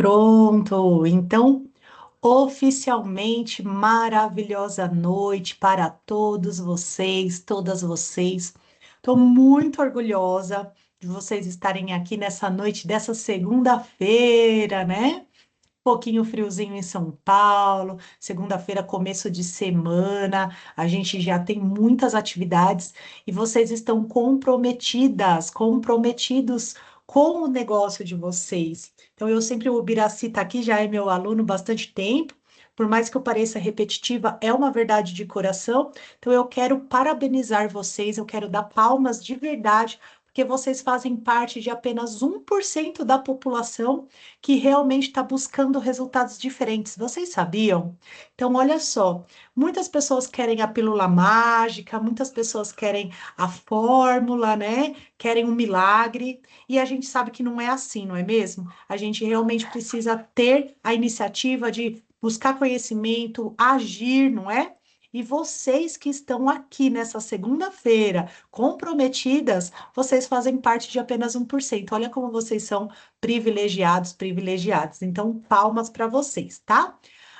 Pronto, então, oficialmente, maravilhosa noite para todos vocês, todas vocês. Estou muito orgulhosa de vocês estarem aqui nessa noite dessa segunda-feira, né? Pouquinho friozinho em São Paulo, segunda-feira, começo de semana, a gente já tem muitas atividades e vocês estão comprometidas, comprometidos com o negócio de vocês. Então, eu sempre, o Biraci está aqui, já é meu aluno há bastante tempo, por mais que eu pareça repetitiva, é uma verdade de coração. Então, eu quero parabenizar vocês, eu quero dar palmas de verdade, porque vocês fazem parte de apenas 1% da população que realmente está buscando resultados diferentes. Vocês sabiam? Então, olha só, muitas pessoas querem a pílula mágica, muitas pessoas querem a fórmula, né? Querem um milagre, e a gente sabe que não é assim, não é mesmo? A gente realmente precisa ter a iniciativa de buscar conhecimento, agir, não é? E vocês que estão aqui nessa segunda-feira, comprometidas, vocês fazem parte de apenas 1%. Olha como vocês são privilegiados, privilegiados. Então, palmas para vocês, tá?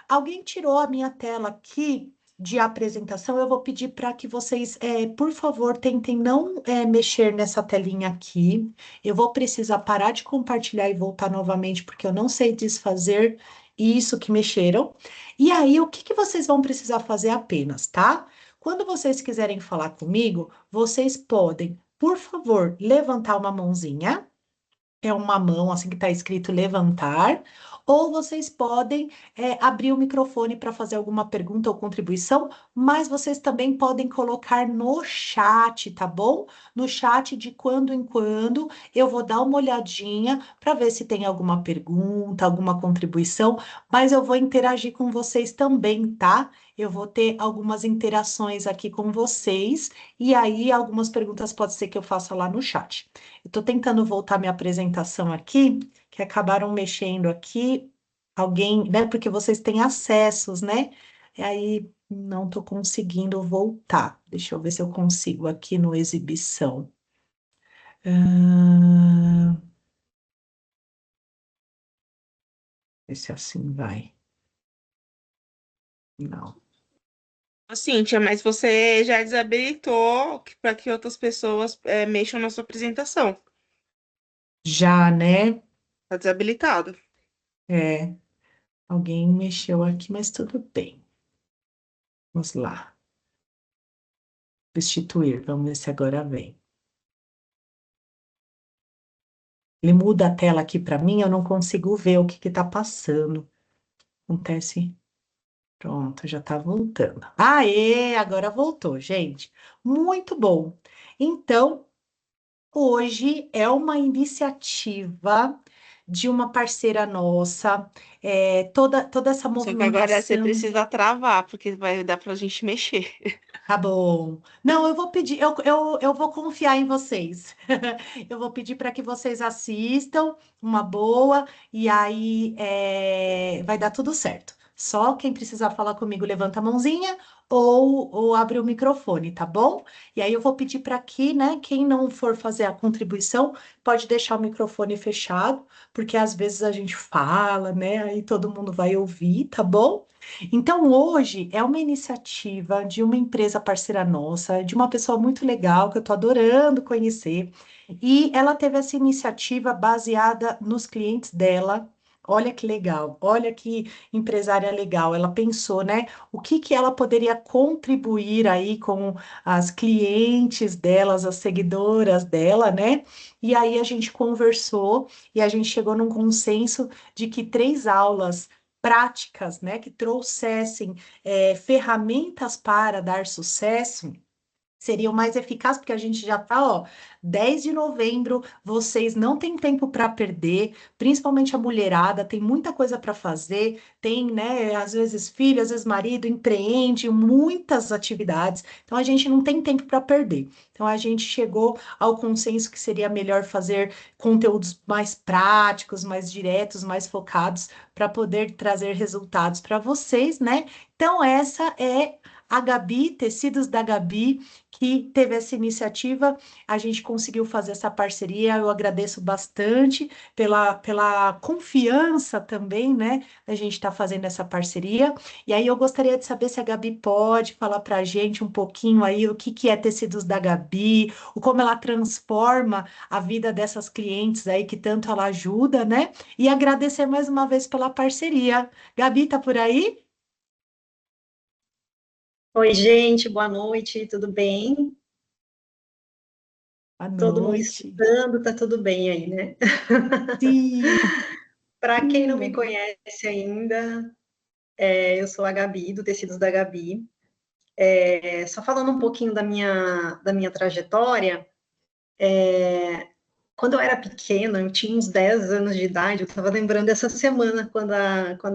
Alguém tirou a minha tela aqui de apresentação. Eu vou pedir para que vocês, por favor, tentem não mexer nessa telinha aqui. Eu vou precisar parar de compartilhar e voltar novamente, porque eu não sei desfazer isso que mexeram. E aí, o que que vocês vão precisar fazer apenas, tá? Quando vocês quiserem falar comigo, vocês podem, por favor, levantar uma mãozinha, é uma mão, assim que está escrito levantar, ou vocês podem abrir o microfone para fazer alguma pergunta ou contribuição, mas vocês também podem colocar no chat, tá bom? No chat de quando em quando eu vou dar uma olhadinha para ver se tem alguma pergunta, alguma contribuição, mas eu vou interagir com vocês também, tá? Eu vou ter algumas interações aqui com vocês, e aí algumas perguntas pode ser que eu faça lá no chat. Eu estou tentando voltar minha apresentação aqui, que acabaram mexendo aqui. Alguém, né? Porque vocês têm acessos, né? E aí não estou conseguindo voltar. Deixa eu ver se eu consigo aqui no exibição. Ah, ver se assim vai. Não. Ô, Cíntia, mas você já desabilitou para que outras pessoas mexam na sua apresentação. Já, né? Tá desabilitado. É, alguém mexeu aqui, mas tudo bem. Vamos lá. Substituir. Vamos ver se agora vem. Ele muda a tela aqui para mim, eu não consigo ver o que está passando. Acontece. Pronto, já está voltando. Aê, agora voltou, gente. Muito bom. Então, hoje é uma iniciativa de uma parceira nossa, toda essa Só que agora você movimentação. precisa travar, porque vai dar pra gente mexer. Tá bom. Não, eu vou pedir, eu vou confiar em vocês. Eu vou pedir para que vocês assistam, uma boa, e aí vai dar tudo certo. Só quem precisar falar comigo, levanta a mãozinha ou abre o microfone, tá bom? E aí eu vou pedir para que, né, quem não for fazer a contribuição, pode deixar o microfone fechado, porque às vezes a gente fala, né, aí todo mundo vai ouvir, tá bom? Então, hoje é uma iniciativa de uma empresa parceira nossa, de uma pessoa muito legal que eu estou adorando conhecer, e ela teve essa iniciativa baseada nos clientes dela. Olha que legal, olha que empresária legal. Ela pensou, né, o que que ela poderia contribuir aí com as clientes delas, as seguidoras dela, né? E aí a gente conversou e a gente chegou num consenso de que 3 aulas práticas, né, que trouxessem ferramentas para dar sucesso, seria o mais eficaz, porque a gente já está, ó, 10 de novembro, vocês não têm tempo para perder, principalmente a mulherada, tem muita coisa para fazer, tem, né, às vezes filho, às vezes marido, empreende, muitas atividades, então a gente não tem tempo para perder. Então a gente chegou ao consenso que seria melhor fazer conteúdos mais práticos, mais diretos, mais focados, para poder trazer resultados para vocês, né? Então essa é a Gabi, Tecidos da Gabi, que teve essa iniciativa, a gente conseguiu fazer essa parceria. Eu agradeço bastante pela confiança também, né? A gente está fazendo essa parceria. E aí eu gostaria de saber se a Gabi pode falar para a gente um pouquinho aí o que que é tecidos da Gabi, o como ela transforma a vida dessas clientes aí que tanto ela ajuda, né? E agradecer mais uma vez pela parceria. Gabi, tá por aí? Oi, gente, boa noite, tudo bem? Boa Todo mundo noite. escutando, tá tudo bem aí, né? Sim. Para quem não me conhece ainda, eu sou a Gabi, do Tecidos da Gabi. Só falando um pouquinho da minha trajetória, quando eu era pequena, eu tinha uns 10 anos de idade, eu estava lembrando essa semana, quando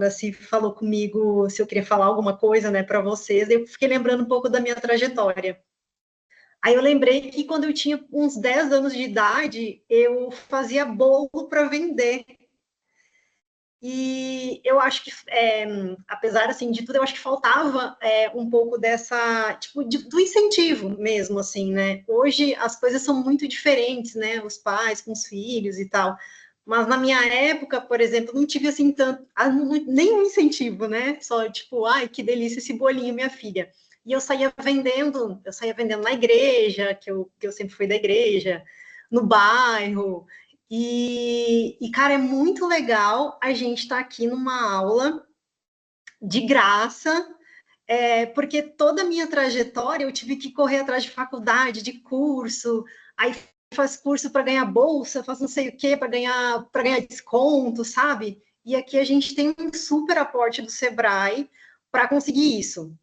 a Cif falou comigo se eu queria falar alguma coisa, né, para vocês, eu fiquei lembrando um pouco da minha trajetória. Aí eu lembrei que quando eu tinha uns 10 anos de idade, eu fazia bolo para vender. E eu acho que, apesar assim, de tudo, eu acho que faltava um pouco dessa, tipo, do incentivo mesmo, assim, né? Hoje as coisas são muito diferentes, né? Os pais com os filhos e tal. Mas na minha época, por exemplo, não tive assim tanto, nenhum incentivo, né? Só tipo, ai, que delícia esse bolinho, minha filha. E eu saía vendendo na igreja, que eu sempre fui da igreja, no bairro. Cara, é muito legal a gente estar aqui numa aula de graça, porque toda a minha trajetória eu tive que correr atrás de faculdade, de curso, aí faz curso para ganhar bolsa, faz não sei o quê para ganhar desconto, sabe? E aqui a gente tem um super aporte do Sebrae para conseguir isso.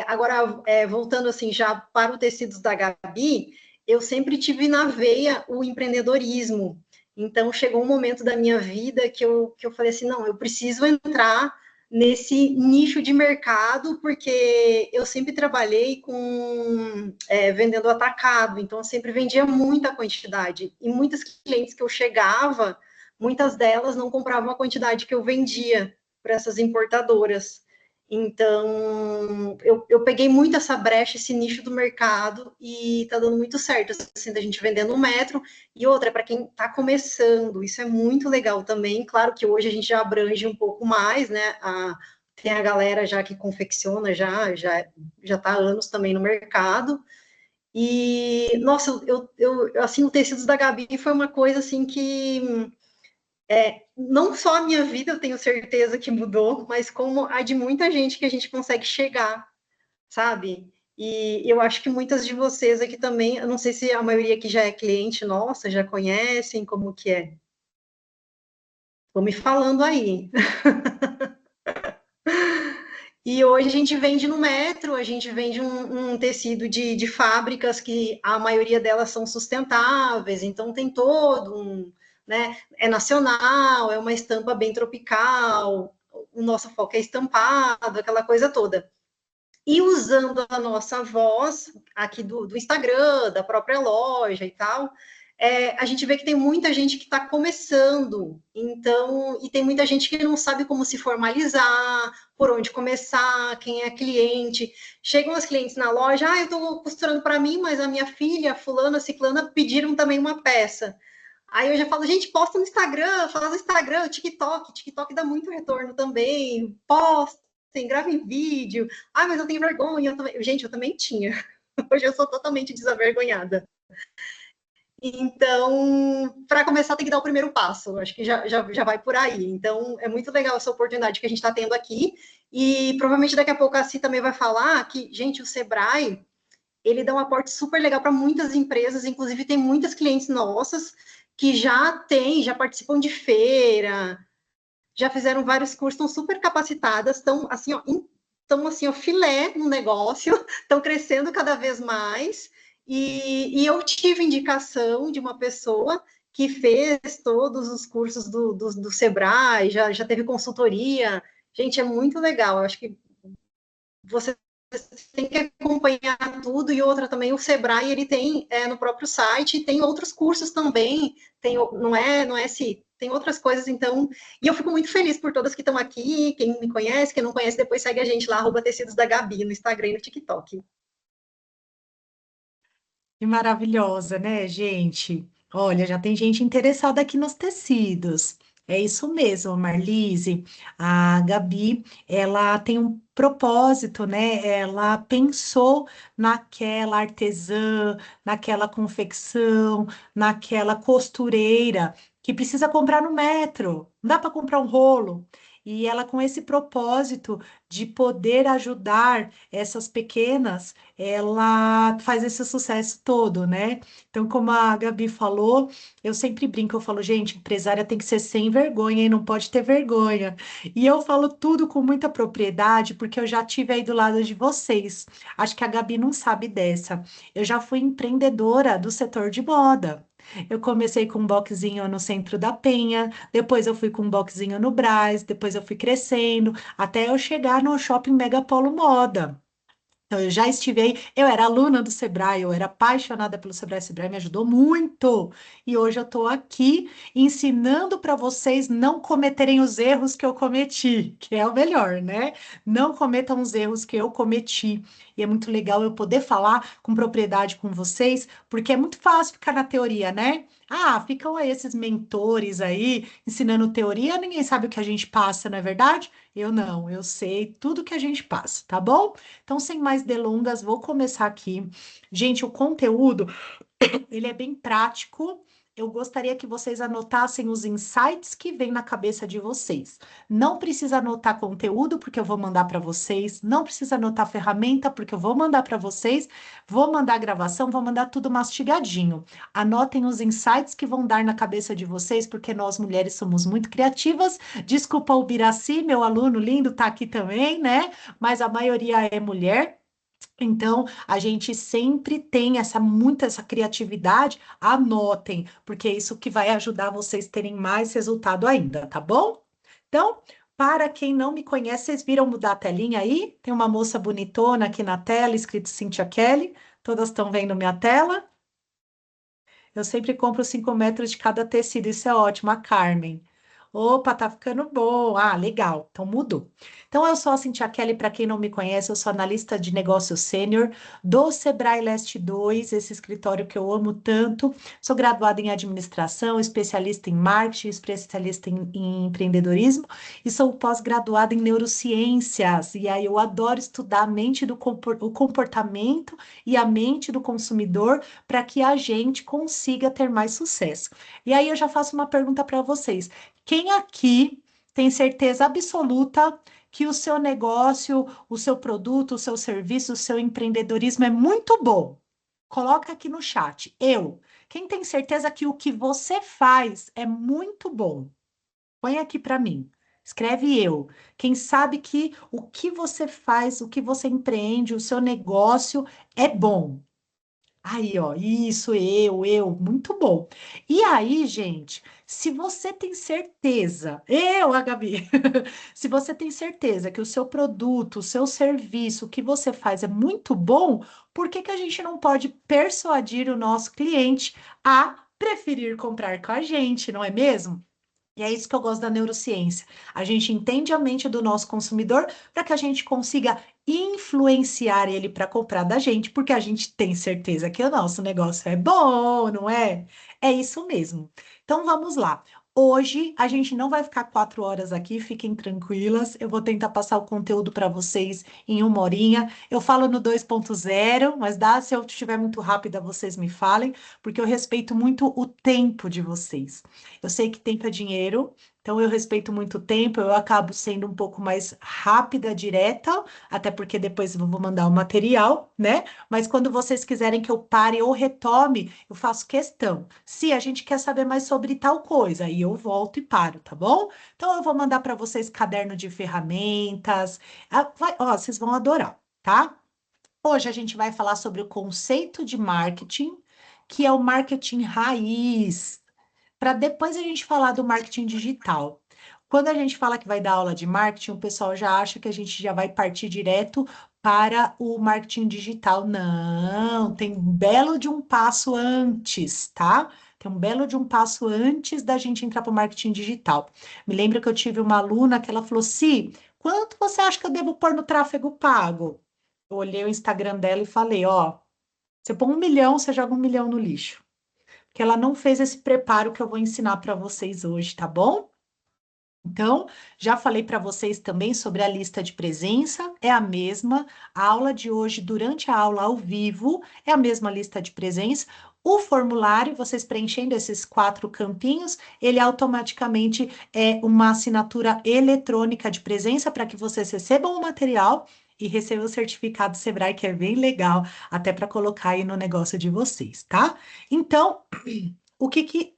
Agora, voltando assim já para o tecidos da Gabi, eu sempre tive na veia o empreendedorismo. Então, chegou um momento da minha vida que eu falei assim, não, eu preciso entrar nesse nicho de mercado, porque eu sempre trabalhei com vendendo atacado, então eu sempre vendia muita quantidade. E muitas clientes que eu chegava, muitas delas não compravam a quantidade que eu vendia para essas importadoras. Então, eu peguei muito essa brecha, esse nicho do mercado, e está dando muito certo, assim, da gente vendendo um metro. E outra, para quem está começando, isso é muito legal também. Claro que hoje a gente já abrange um pouco mais, né? Tem a galera já que confecciona, já está há anos também no mercado. E, nossa, assim, o tecidos da Gabi foi uma coisa assim que não só a minha vida, eu tenho certeza que mudou, mas como a de muita gente que a gente consegue chegar, sabe? E eu acho que muitas de vocês aqui também, eu não sei se a maioria aqui já é cliente nossa, já conhecem como que é. Vão me falando aí. E hoje a gente vende no metro, a gente vende um tecido de fábricas que a maioria delas são sustentáveis, então tem todo um, né? É nacional, é uma estampa bem tropical, o nosso foco é estampado, aquela coisa toda. E usando a nossa voz aqui do Instagram, da própria loja e tal, a gente vê que tem muita gente que está começando, então, e tem muita gente que não sabe como se formalizar, por onde começar, quem é cliente. Chegam as clientes na loja, eu estou costurando para mim, mas a minha filha, fulana, ciclana, pediram também uma peça. Aí eu já falo, gente, posta no Instagram, fala no Instagram, TikTok dá muito retorno também, posta, gravem vídeo. Mas eu tenho vergonha. Gente, eu também tinha. Hoje eu sou totalmente desavergonhada. Então, para começar, tem que dar o primeiro passo. Acho que já vai por aí. Então, é muito legal essa oportunidade que a gente está tendo aqui. E provavelmente daqui a pouco a Ci também vai falar que, gente, o Sebrae, ele dá um aporte super legal para muitas empresas. Inclusive, tem muitas clientes nossas que já participam de feira, já fizeram vários cursos, estão super capacitadas, estão assim, ó, filé no negócio, estão crescendo cada vez mais. E eu tive indicação de uma pessoa que fez todos os cursos do Sebrae, já teve consultoria. Gente, é muito legal. Eu acho que você tem que acompanhar tudo. E outra também, o Sebrae, ele tem no próprio site, tem outros cursos também, não é assim, tem outras coisas, então, e eu fico muito feliz por todas que estão aqui, quem me conhece, quem não conhece, depois segue a gente lá, @tecidos da Gabi, no Instagram e no TikTok. Que maravilhosa, né, gente? Olha, já tem gente interessada aqui nos tecidos. É isso mesmo, Marlise. A Gabi, ela tem um propósito, né? Ela pensou naquela artesã, naquela confecção, naquela costureira que precisa comprar no metro. Não dá para comprar um rolo. E ela, com esse propósito de poder ajudar essas pequenas, ela faz esse sucesso todo, né? Então, como a Gabi falou, eu sempre brinco, eu falo, gente, empresária tem que ser sem vergonha e não pode ter vergonha. E eu falo tudo com muita propriedade, porque eu já tive aí do lado de vocês. Acho que a Gabi não sabe dessa. Eu já fui empreendedora do setor de moda. Eu comecei com um boxinho no centro da Penha, depois eu fui com um boxinho no Brás, depois eu fui crescendo, até eu chegar no Shopping Megapolo Moda. Então, eu já estive aí, eu era aluna do Sebrae, eu era apaixonada pelo Sebrae, o Sebrae me ajudou muito. E hoje eu estou aqui ensinando para vocês não cometerem os erros que eu cometi, que é o melhor, né? Não cometam os erros que eu cometi. E é muito legal eu poder falar com propriedade com vocês, porque é muito fácil ficar na teoria, né? Ah, ficam aí esses mentores aí ensinando teoria, ninguém sabe o que a gente passa, não é verdade? Eu não, eu sei tudo que a gente passa, tá bom? Então, sem mais delongas, vou começar aqui. Gente, o conteúdo, ele é bem prático. Eu gostaria que vocês anotassem os insights que vêm na cabeça de vocês. Não precisa anotar conteúdo, porque eu vou mandar para vocês. Não precisa anotar ferramenta, porque eu vou mandar para vocês. Vou mandar a gravação, vou mandar tudo mastigadinho. Anotem os insights que vão dar na cabeça de vocês, porque nós mulheres somos muito criativas. Desculpa o Biraci, meu aluno lindo, tá aqui também, né? Mas a maioria é mulher. Então, a gente sempre tem muita essa criatividade. Anotem, porque é isso que vai ajudar vocês terem mais resultado ainda, tá bom? Então, para quem não me conhece, vocês viram mudar a telinha aí? Tem uma moça bonitona aqui na tela, escrito Cynthia Kelly. Todas estão vendo minha tela? Eu sempre compro 5 metros de cada tecido, isso é ótimo, a Carmen. Opa, tá ficando bom. Ah, legal. Então mudou. Então eu sou a Cintia Kelly, para quem não me conhece, eu sou analista de negócios sênior do Sebrae Leste 2, esse escritório que eu amo tanto. Sou graduada em administração, especialista em marketing, especialista em empreendedorismo e sou pós-graduada em neurociências. E aí eu adoro estudar a mente o comportamento e a mente do consumidor para que a gente consiga ter mais sucesso. E aí eu já faço uma pergunta para vocês. Quem aqui tem certeza absoluta que o seu negócio, o seu produto, o seu serviço, o seu empreendedorismo é muito bom? Coloca aqui no chat. Eu. Quem tem certeza que o que você faz é muito bom? Põe aqui para mim. Escreve eu. Quem sabe que o que você faz, o que você empreende, o seu negócio é bom? Aí, ó, isso, muito bom. E aí, gente, se você tem certeza, a Gabi, se você tem certeza que o seu produto, o seu serviço, o que você faz é muito bom, por que que a gente não pode persuadir o nosso cliente a preferir comprar com a gente, não é mesmo? E é isso que eu gosto da neurociência. A gente entende a mente do nosso consumidor para que a gente consiga influenciar ele para comprar da gente, porque a gente tem certeza que o nosso negócio é bom, não é? É isso mesmo. Então vamos lá. Hoje a gente não vai ficar 4 horas aqui, fiquem tranquilas. Eu vou tentar passar o conteúdo para vocês em 1 horinha. Eu falo no 2.0, mas dá, se eu estiver muito rápida, vocês me falem, porque eu respeito muito o tempo de vocês. Eu sei que tempo é dinheiro, então eu respeito muito o tempo, eu acabo sendo um pouco mais rápida, direta, até porque depois eu vou mandar o material, né? Mas quando vocês quiserem que eu pare ou retome, eu faço questão. Se a gente quer saber mais sobre tal coisa, aí eu volto e paro, tá bom? Então eu vou mandar para vocês caderno de ferramentas. Ó, vocês vão adorar, tá? Hoje a gente vai falar sobre o conceito de marketing, que é o marketing raiz, para depois a gente falar do marketing digital. Quando a gente fala que vai dar aula de marketing, o pessoal já acha que a gente já vai partir direto para o marketing digital. Não, tem um belo de um passo antes, tá? Tem um belo de um passo antes da gente entrar para o marketing digital. Me lembro que eu tive uma aluna que ela falou: "Si, quanto você acha que eu devo pôr no tráfego pago?" Eu olhei o Instagram dela e falei: "Ó, Você põe 1 milhão, você joga 1 milhão no lixo. Porque ela não fez esse preparo que eu vou ensinar para vocês hoje, tá bom? Então, já falei para vocês também sobre a lista de presença, é a mesma. A aula de hoje, durante a aula ao vivo, é a mesma lista de presença. O formulário, vocês preenchendo esses 4 campinhos, ele automaticamente é uma assinatura eletrônica de presença para que vocês recebam o material e recebam o certificado Sebrae, que é bem legal, até para colocar aí no negócio de vocês, tá? Então, o que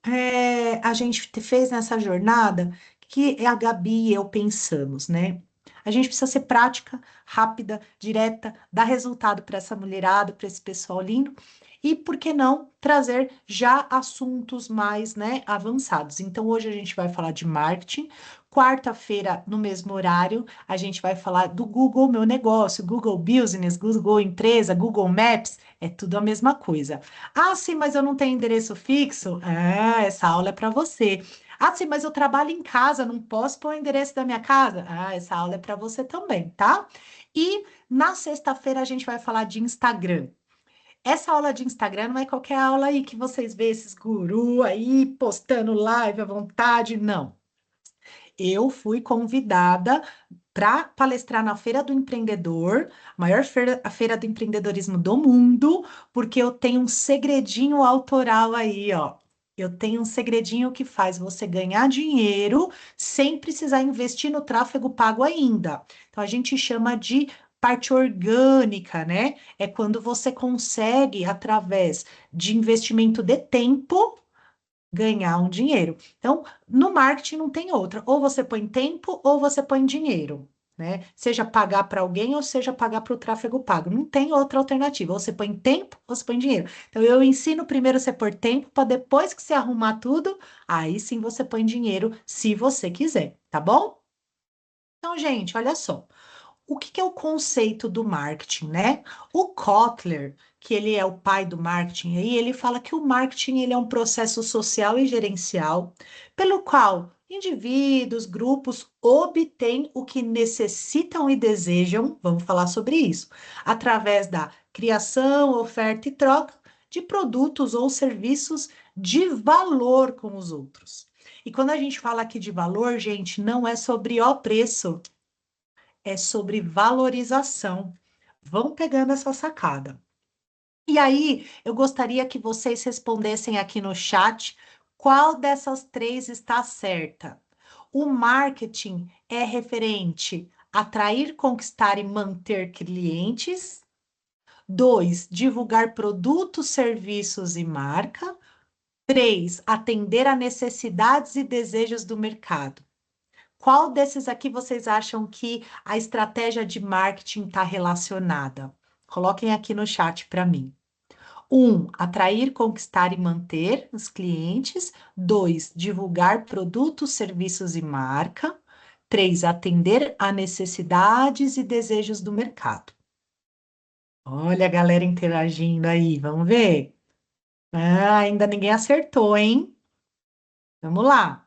a gente fez nessa jornada? Que a Gabi e eu pensamos, né? A gente precisa ser prática, rápida, direta, dar resultado para essa mulherada, para esse pessoal lindo, e por que não trazer já assuntos mais, né, avançados. Então, hoje a gente vai falar de marketing. Quarta-feira, no mesmo horário, a gente vai falar do Google Meu Negócio, Google Business, Google Empresa, Google Maps, é tudo a mesma coisa. Ah, sim, mas eu não tenho endereço fixo? Ah, essa aula é para você. Ah, sim, mas eu trabalho em casa, não posso pôr o endereço da minha casa? Ah, essa aula é para você também, tá? E na sexta-feira a gente vai falar de Instagram. Essa aula de Instagram não é qualquer aula aí que vocês vê esses gurus aí postando live à vontade, não. Eu fui convidada para palestrar na Feira do Empreendedor, maior feira, a feira do empreendedorismo do mundo, porque eu tenho um segredinho autoral aí, ó. Eu tenho um segredinho que faz você ganhar dinheiro sem precisar investir no tráfego pago ainda. Então a gente chama de parte orgânica, né? É quando você consegue, através de investimento de tempo, ganhar um dinheiro. Então, no marketing não tem outra. Ou você põe tempo ou você põe dinheiro, né? Seja pagar para alguém ou seja pagar para o tráfego pago. Não tem outra alternativa. Ou você põe tempo ou você põe dinheiro. Então, eu ensino primeiro você pôr tempo para depois que você arrumar tudo, aí sim você põe dinheiro, se você quiser, tá bom? Então, gente, olha só. O que é o conceito do marketing, né? O Kotler, que ele é o pai do marketing, aí ele fala que o marketing ele é um processo social e gerencial pelo qual indivíduos, grupos obtêm o que necessitam e desejam, vamos falar sobre isso, através da criação, oferta e troca de produtos ou serviços de valor com os outros. E quando a gente fala aqui de valor, gente, não é sobre o preço, é sobre valorização. Vão pegando essa sacada. E aí, eu gostaria que vocês respondessem aqui no chat qual dessas 3 está certa. O marketing é referente a atrair, conquistar e manter clientes. 2, divulgar produtos, serviços e marca. 3, atender a necessidades e desejos do mercado. Qual desses aqui vocês acham que a estratégia de marketing está relacionada? Coloquem aqui no chat para mim. 1, atrair, conquistar e manter os clientes. 2, divulgar produtos, serviços e marca. 3, atender a necessidades e desejos do mercado. Olha a galera interagindo aí, vamos ver? Ah, ainda ninguém acertou, hein? Vamos lá.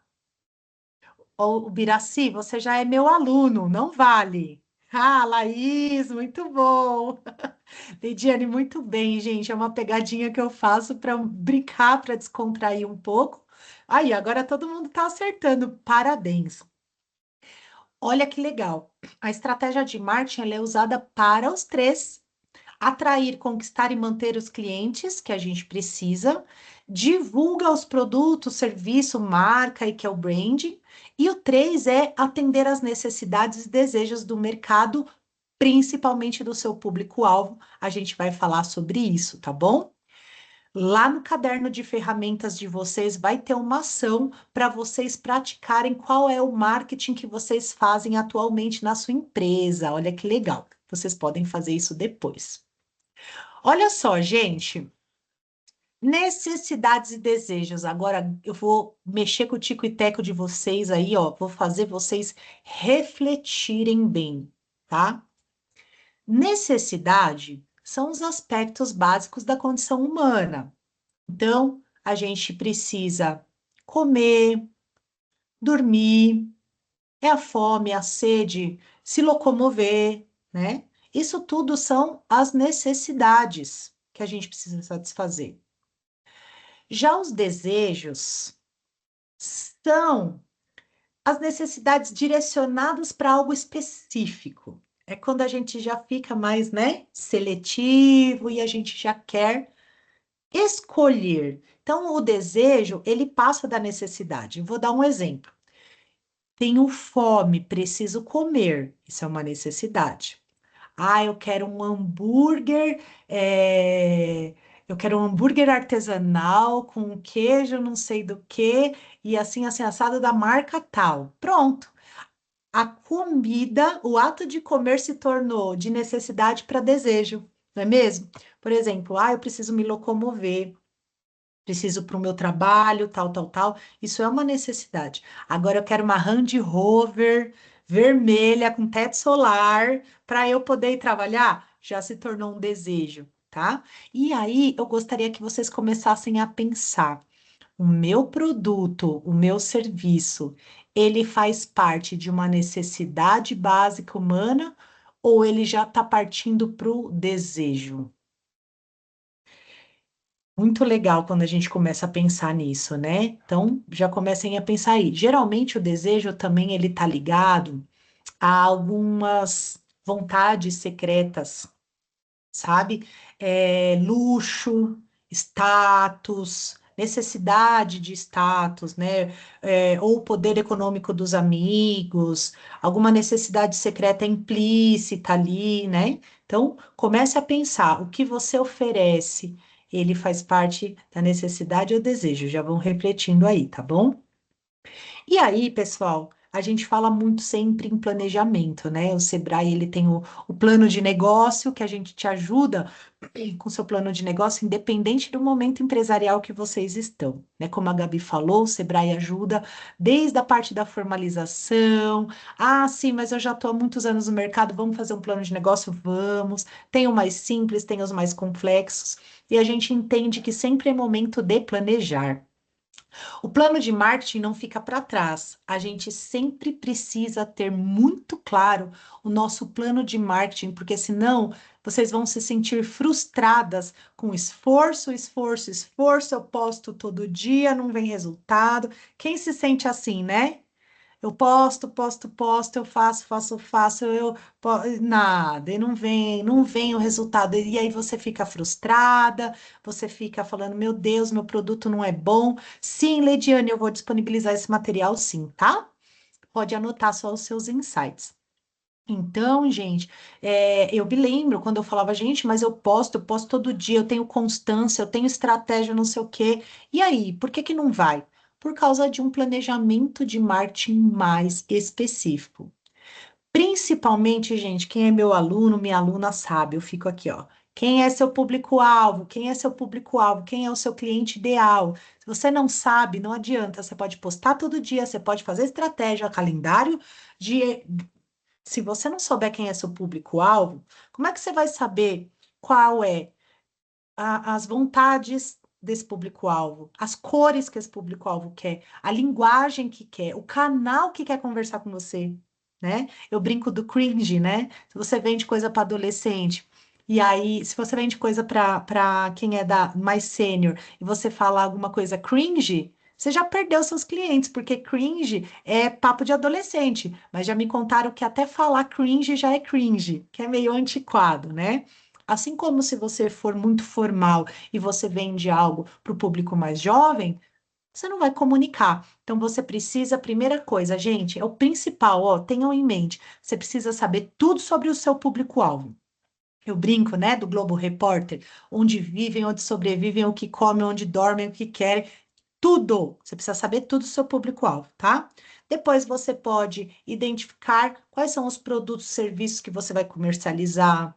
Ô, Biraci, você já é meu aluno, não vale. Ah, Laís, muito bom. Lidiane, muito bem, gente. É uma pegadinha que eu faço para brincar, para descontrair um pouco. Aí, agora todo mundo está acertando. Parabéns. Olha que legal. A estratégia de marketing ela é usada para os 3. Atrair, conquistar e manter os clientes que a gente precisa, divulga os produtos, serviço, marca e que é o branding. E o 3 é atender às necessidades e desejos do mercado, principalmente do seu público-alvo. A gente vai falar sobre isso, tá bom? Lá no caderno de ferramentas de vocês vai ter uma ação para vocês praticarem qual é o marketing que vocês fazem atualmente na sua empresa. Olha que legal. Vocês podem fazer isso depois. Olha só, gente. Necessidades e desejos. Agora eu vou mexer com o tico e teco de vocês aí, ó. Vou fazer vocês refletirem bem, tá? Necessidade são os aspectos básicos da condição humana. Então, a gente precisa comer, dormir, é a fome, a sede, se locomover, né? Isso tudo são as necessidades. que a gente precisa satisfazer. Já os desejos são as necessidades direcionadas para algo específico. É quando a gente já fica mais, né, seletivo e a gente já quer escolher. Então, o desejo, ele passa da necessidade. Eu vou dar um exemplo. Tenho fome, preciso comer. Isso é uma necessidade. Ah, eu quero um hambúrguer artesanal com queijo, não sei do que, e assim, assado da marca tal. Pronto. A comida, o ato de comer se tornou de necessidade para desejo, não é mesmo? Por exemplo, eu preciso me locomover, preciso para o meu trabalho, tal, tal, tal. Isso é uma necessidade. Agora eu quero uma Land Rover vermelha com teto solar para eu poder ir trabalhar. Já se tornou um desejo, tá? E aí eu gostaria que vocês começassem a pensar: o meu produto, o meu serviço, ele faz parte de uma necessidade básica humana ou ele já está partindo para o desejo? Muito legal quando a gente começa a pensar nisso, né? Então, já comecem a pensar aí. Geralmente o desejo também ele tá ligado a algumas vontades secretas, sabe? Luxo, status, necessidade de status, né? Ou poder econômico dos amigos, alguma necessidade secreta implícita ali, né? Então, comece a pensar o que você oferece, ele faz parte da necessidade ou desejo. Já vão refletindo aí, tá bom? E aí, pessoal, a gente fala muito sempre em planejamento, né? O Sebrae, ele tem o plano de negócio que a gente te ajuda com o seu plano de negócio, independente do momento empresarial que vocês estão, né? Como a Gabi falou, o Sebrae ajuda desde a parte da formalização. Ah, sim, mas eu já estou há muitos anos no mercado, vamos fazer um plano de negócio? Vamos. Tem o mais simples, tem os mais complexos, e a gente entende que sempre é momento de planejar. O plano de marketing não fica para trás. A gente sempre precisa ter muito claro o nosso plano de marketing, porque senão vocês vão se sentir frustradas com esforço, esforço, esforço. Eu posto todo dia, não vem resultado. Quem se sente assim, né? Eu posto, posto, posto, eu faço, faço, faço, nada, e não vem o resultado. E aí você fica frustrada, você fica falando, meu Deus, meu produto não é bom. Sim, Leidiane, eu vou disponibilizar esse material sim, tá? Pode anotar só os seus insights. Então, gente, eu me lembro quando eu falava, gente, mas eu posto todo dia, eu tenho constância, eu tenho estratégia, não sei o quê. E aí, por que que não vai? Por causa de um planejamento de marketing mais específico. Principalmente, gente, quem é meu aluno, minha aluna sabe, eu fico aqui, ó. Quem é seu público-alvo? Quem é seu público-alvo? Quem é o seu cliente ideal? Se você não sabe, não adianta. Você pode postar todo dia, você pode fazer estratégia, calendário de se você não souber quem é seu público-alvo, como é que você vai saber qual é as vontades desse público-alvo, as cores que esse público-alvo quer, a linguagem que quer, o canal que quer conversar com você, né? Eu brinco do cringe, né? Se você vende coisa para adolescente, e aí, se você vende coisa para quem é da mais sênior e você fala alguma coisa cringe, você já perdeu seus clientes, porque cringe é papo de adolescente, mas já me contaram que até falar cringe já é cringe, que é meio antiquado, né? Assim como se você for muito formal e você vende algo para o público mais jovem, você não vai comunicar. Então você precisa, primeira coisa, gente, é o principal, ó, tenham em mente, você precisa saber tudo sobre o seu público-alvo. Eu brinco, né, do Globo Repórter, onde vivem, onde sobrevivem, o que comem, onde dormem, o que querem, tudo. Você precisa saber tudo do seu público-alvo, tá? Depois você pode identificar quais são os produtos e serviços que você vai comercializar,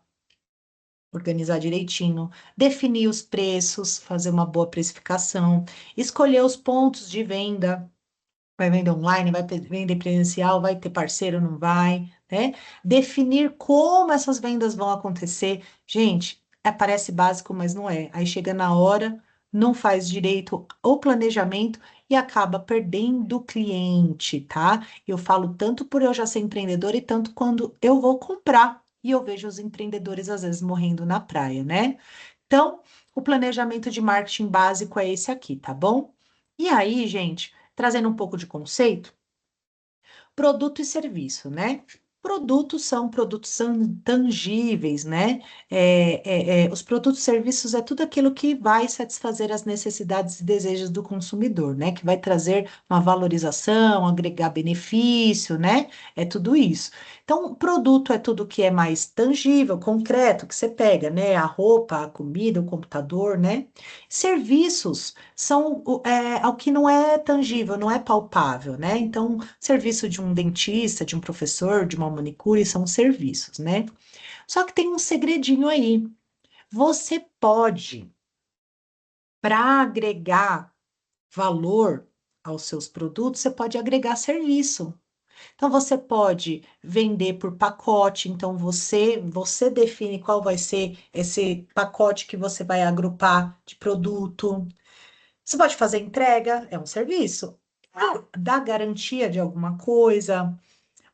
organizar direitinho, definir os preços, fazer uma boa precificação, escolher os pontos de venda. Vai vender online, vai vender presencial, vai ter parceiro, não vai, né? Definir como essas vendas vão acontecer. Gente, parece básico, mas não é. Aí chega na hora, não faz direito o planejamento e acaba perdendo o cliente, tá? Eu falo tanto por eu já ser empreendedora e tanto quando eu vou comprar e eu vejo os empreendedores às vezes morrendo na praia, né? Então, o planejamento de marketing básico é esse aqui, tá bom? E aí, gente, trazendo um pouco de conceito, produto e serviço, né? Produtos são produtos tangíveis, né? Os produtos e serviços é tudo aquilo que vai satisfazer as necessidades e desejos do consumidor, né? Que vai trazer uma valorização, agregar benefício, né? É tudo isso. Então, produto é tudo que é mais tangível, concreto, que você pega, né? A roupa, a comida, o computador, né? Serviços são o que não é tangível, não é palpável, né? Então, serviço de um dentista, de um professor, de uma manicure são serviços, né? Só que tem um segredinho aí. Você pode, para agregar valor aos seus produtos, você pode agregar serviço. Então, você pode vender por pacote, então você define qual vai ser esse pacote que você vai agrupar de produto. Você pode fazer entrega, é um serviço. Dar garantia de alguma coisa.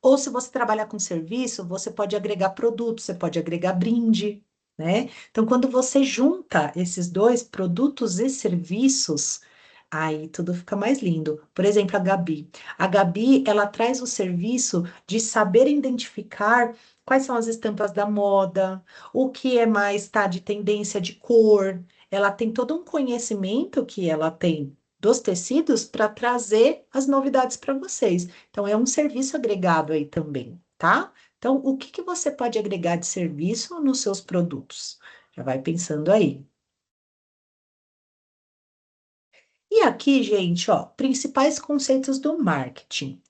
Ou se você trabalhar com serviço, você pode agregar produto, você pode agregar brinde, né? Então, quando você junta esses dois, produtos e serviços, aí tudo fica mais lindo. Por exemplo, a Gabi. A Gabi, ela traz o serviço de saber identificar quais são as estampas da moda, o que é mais, tá, de tendência de cor. Ela tem todo um conhecimento que ela tem dos tecidos para trazer as novidades para vocês. Então, é um serviço agregado aí também, tá? Então, o que que você pode agregar de serviço nos seus produtos? Já vai pensando aí. E aqui, gente, ó, principais conceitos do marketing.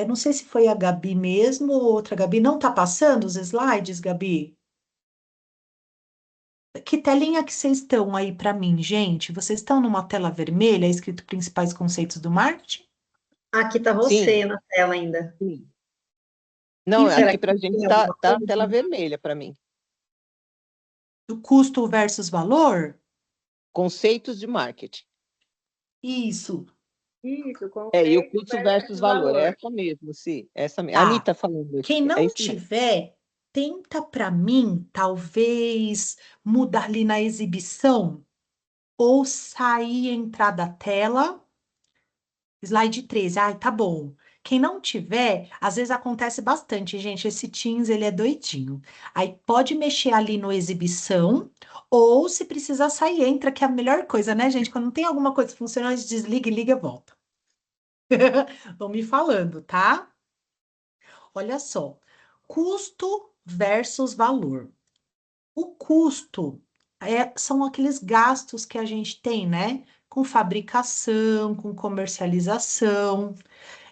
Não sei se foi a Gabi mesmo ou outra Gabi. Não tá passando os slides, Gabi? Que telinha que vocês estão aí para mim, gente? Vocês estão numa tela vermelha escrito principais conceitos do marketing? Aqui tá Sim, você na tela ainda. sim. Não, E Será aqui que pra gente tem tá, alguma tá a coisa? tela vermelha para mim. do custo versus valor? Conceitos de marketing. Isso, Isso, E o conceito custo versus versus valor, é valor. essa mesmo, sim, essa mesmo. A tá. Anitta falando Quem aqui, é não isso mesmo. tiver, tenta para mim, talvez, mudar ali na exibição ou sair e entrar da tela. Slide 13, ai, tá bom. Quem não tiver, às vezes acontece bastante, gente. Esse Teams, ele é doidinho. Aí pode mexer ali no exibição, ou se precisar sair, entra, que é a melhor coisa, né, gente? Quando não tem alguma coisa funcionando, a gente desliga e liga e volta. Vão me falando, tá? Olha só. Custo versus valor. O custo são aqueles gastos que a gente tem, né? Com fabricação, com comercialização.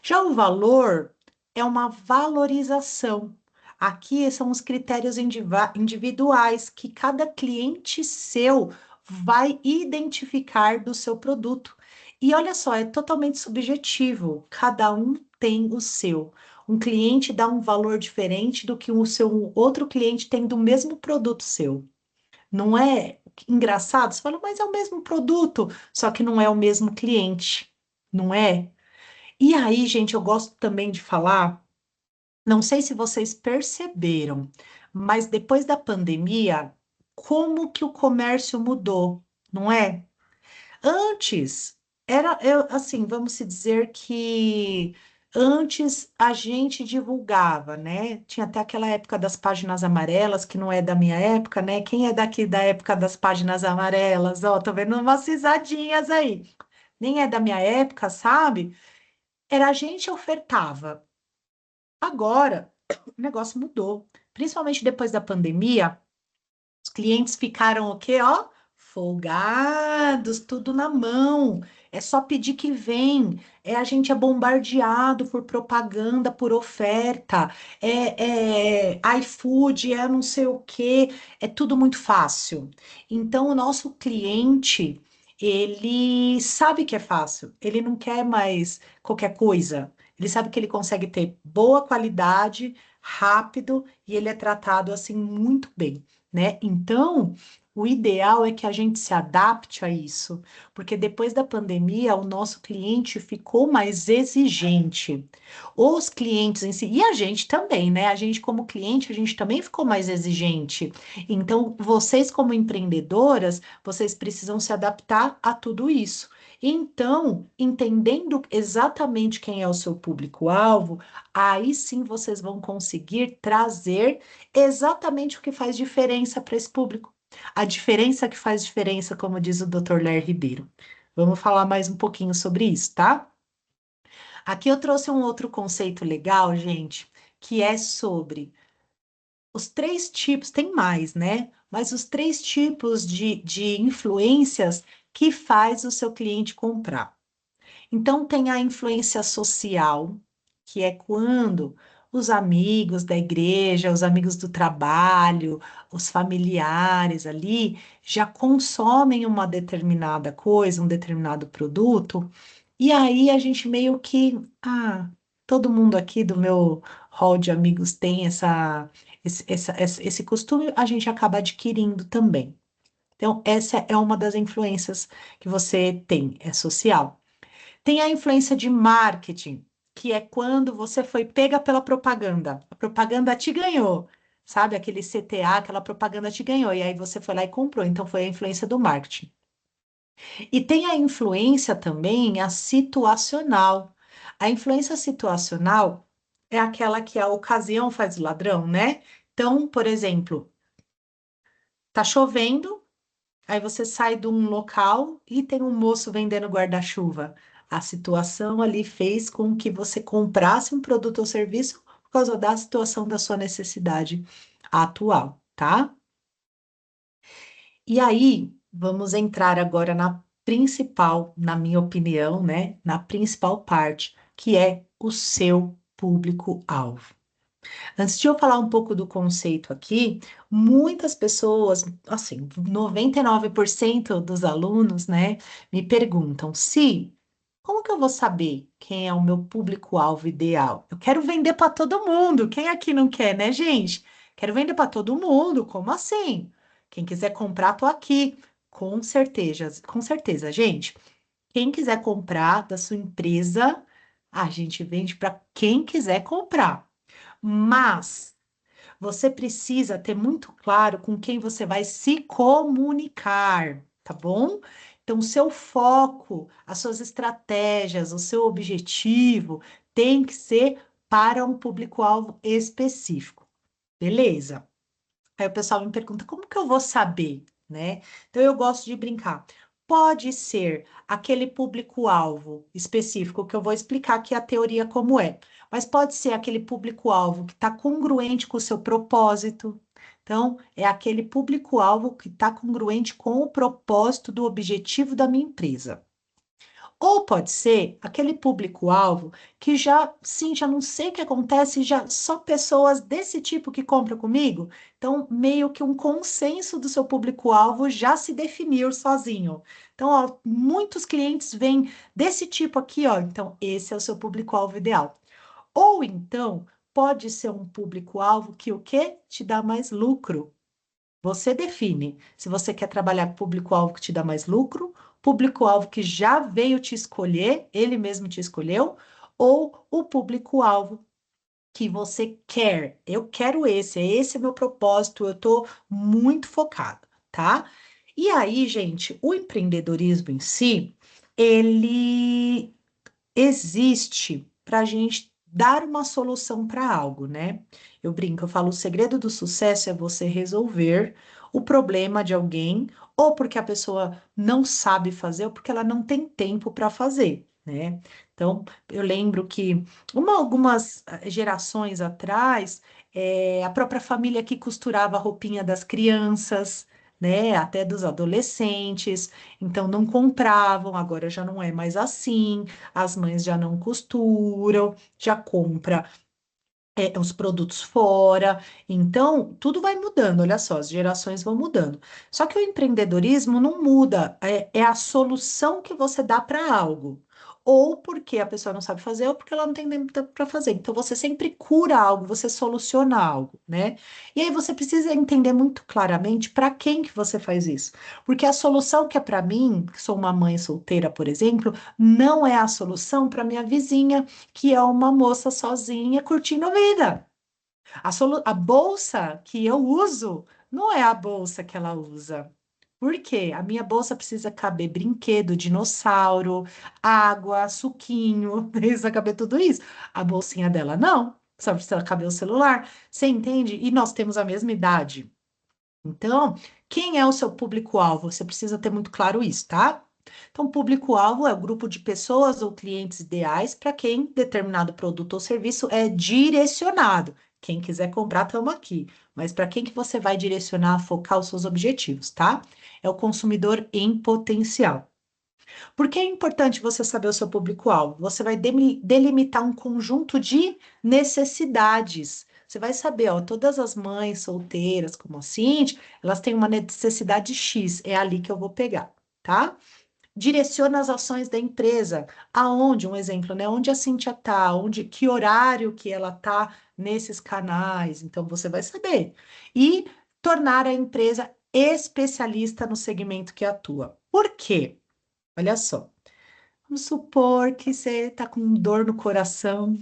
Já o valor é uma valorização. Aqui são os critérios individuais que cada cliente seu vai identificar do seu produto. E olha só, é totalmente subjetivo, cada um tem o seu. Um cliente dá um valor diferente do que o seu outro cliente tem do mesmo produto seu. Não é engraçado? Você fala, mas é o mesmo produto, só que não é o mesmo cliente, não é? E aí, gente, eu gosto também de falar, não sei se vocês perceberam, mas depois da pandemia, como que o comércio mudou, não é? Antes, assim, vamos se dizer que antes a gente divulgava, né? Tinha até aquela época das páginas amarelas, que não é da minha época, né? Quem é daqui da época das páginas amarelas? Ó, tô vendo umas risadinhas aí. Nem é da minha época, sabe? Era a gente ofertava. Agora, o negócio mudou. Principalmente depois da pandemia, os clientes ficaram o quê, ó? Folgados, tudo na mão. É só pedir que vem. A gente é bombardeado por propaganda, por oferta. iFood, é não sei o quê. É tudo muito fácil. Então, o nosso cliente, ele sabe que é fácil. Ele não quer mais qualquer coisa. Ele sabe que ele consegue ter boa qualidade, rápido, e ele é tratado assim muito bem, né? Então, O ideal é que a gente se adapte a isso, porque depois da pandemia, o nosso cliente ficou mais exigente. Os clientes em si, e a gente também, né? A gente, como cliente, a gente também ficou mais exigente. Então, vocês, como empreendedoras, vocês precisam se adaptar a tudo isso. Então, entendendo exatamente quem é o seu público-alvo, aí sim vocês vão conseguir trazer exatamente o que faz diferença para esse público. A diferença que faz diferença, como diz o Dr. Ler Ribeiro. Vamos falar mais um pouquinho sobre isso, tá? Aqui eu trouxe um outro conceito legal, gente, que é sobre os três tipos, tem mais, né? Mas os três tipos de influências que faz o seu cliente comprar. Então, tem a influência social, que é quando os amigos da igreja, os amigos do trabalho, os familiares ali já consomem uma determinada coisa, um determinado produto, e aí a gente meio que, todo mundo aqui do meu hall de amigos tem esse costume, a gente acaba adquirindo também. Então, essa é uma das influências que você tem, é social. Tem a influência de marketing, que é quando você foi pega pela propaganda. A propaganda te ganhou, sabe? Aquele CTA, aquela propaganda te ganhou, e aí você foi lá e comprou. Então, foi a influência do marketing. E tem a influência também, a situacional. A influência situacional é aquela que a ocasião faz o ladrão, né? Então, por exemplo, tá chovendo. Aí você sai de um local e tem um moço vendendo guarda-chuva. A situação ali fez com que você comprasse um produto ou serviço por causa da situação da sua necessidade atual, tá? E aí, vamos entrar agora na principal, na minha opinião, né? Na principal parte, que é o seu público-alvo. Antes de eu falar um pouco do conceito aqui, muitas pessoas, assim, 99% dos alunos, né, me perguntam se, como que eu vou saber quem é o meu público-alvo ideal? Eu quero vender para todo mundo. Quem aqui não quer, né, gente? Quero vender para todo mundo. Como assim? Quem quiser comprar, tô aqui. Com certeza, gente. Quem quiser comprar da sua empresa, a gente vende para quem quiser comprar. Mas você precisa ter muito claro com quem você vai se comunicar, tá bom? Então, o seu foco, as suas estratégias, o seu objetivo tem que ser para um público-alvo específico, beleza? Aí o pessoal me pergunta, como que eu vou saber, né? Então eu gosto de brincar. Pode ser aquele público-alvo específico que eu vou explicar aqui a teoria como é, mas pode ser aquele público-alvo que está congruente com o seu propósito. Então, é aquele público-alvo que está congruente com o propósito do objetivo da minha empresa. Ou pode ser aquele público-alvo que já, sim, já não sei o que acontece, já só pessoas desse tipo que compram comigo. Então, meio que um consenso do seu público-alvo já se definiu sozinho. Então, ó, muitos clientes vêm desse tipo aqui, ó. Então, esse é o seu público-alvo ideal. Ou então, pode ser um público-alvo que o quê? Te dá mais lucro. Você define se você quer trabalhar com público-alvo que te dá mais lucro, público-alvo que já veio te escolher, ele mesmo te escolheu, ou o público-alvo que você quer. Eu quero esse é meu propósito, eu estou muito focada, tá? E aí, gente, o empreendedorismo em si, ele existe para a gente dar uma solução para algo, né? Eu brinco, eu falo, o segredo do sucesso é você resolver o problema de alguém, ou porque a pessoa não sabe fazer, ou porque ela não tem tempo para fazer, né? Então, eu lembro que algumas gerações atrás, a própria família que costurava a roupinha das crianças, né? Até dos adolescentes, então não compravam, agora já não é mais assim, as mães já não costuram, já compra os produtos fora. Então, tudo vai mudando, olha só, as gerações vão mudando. Só que o empreendedorismo não muda, é a solução que você dá para algo. ou porque a pessoa não sabe fazer, ou porque ela não tem tempo para fazer. Então, você sempre cura algo, você soluciona algo, né? E aí você precisa entender muito claramente para quem que você faz isso. Porque a solução que é para mim, que sou uma mãe solteira, por exemplo, não é a solução para minha vizinha, que é uma moça sozinha curtindo a vida. A bolsa que eu uso não é a bolsa que ela usa. Por quê? A minha bolsa precisa caber brinquedo, dinossauro, água, suquinho, precisa caber tudo isso. A bolsinha dela não, só precisa caber o celular. Você entende? E nós temos a mesma idade. Então, quem é o seu público-alvo? Você precisa ter muito claro isso, tá? Então, público-alvo é o grupo de pessoas ou clientes ideais para quem determinado produto ou serviço é direcionado. Quem quiser comprar, estamos aqui. Mas para quem que você vai direcionar, focar os seus objetivos, tá? É o consumidor em potencial. Por que é importante você saber o seu público-alvo? Você vai delimitar um conjunto de necessidades. Você vai saber, ó, todas as mães solteiras, como a Cintia, elas têm uma necessidade X, é ali que eu vou pegar, tá? Direciona as ações da empresa. Aonde, um exemplo, né? Onde a Cintia tá, onde, que horário que ela tá nesses canais. Então, você vai saber. E tornar a empresa especialista no segmento que atua. Por quê? Olha só. Vamos supor que você tá com dor no coração.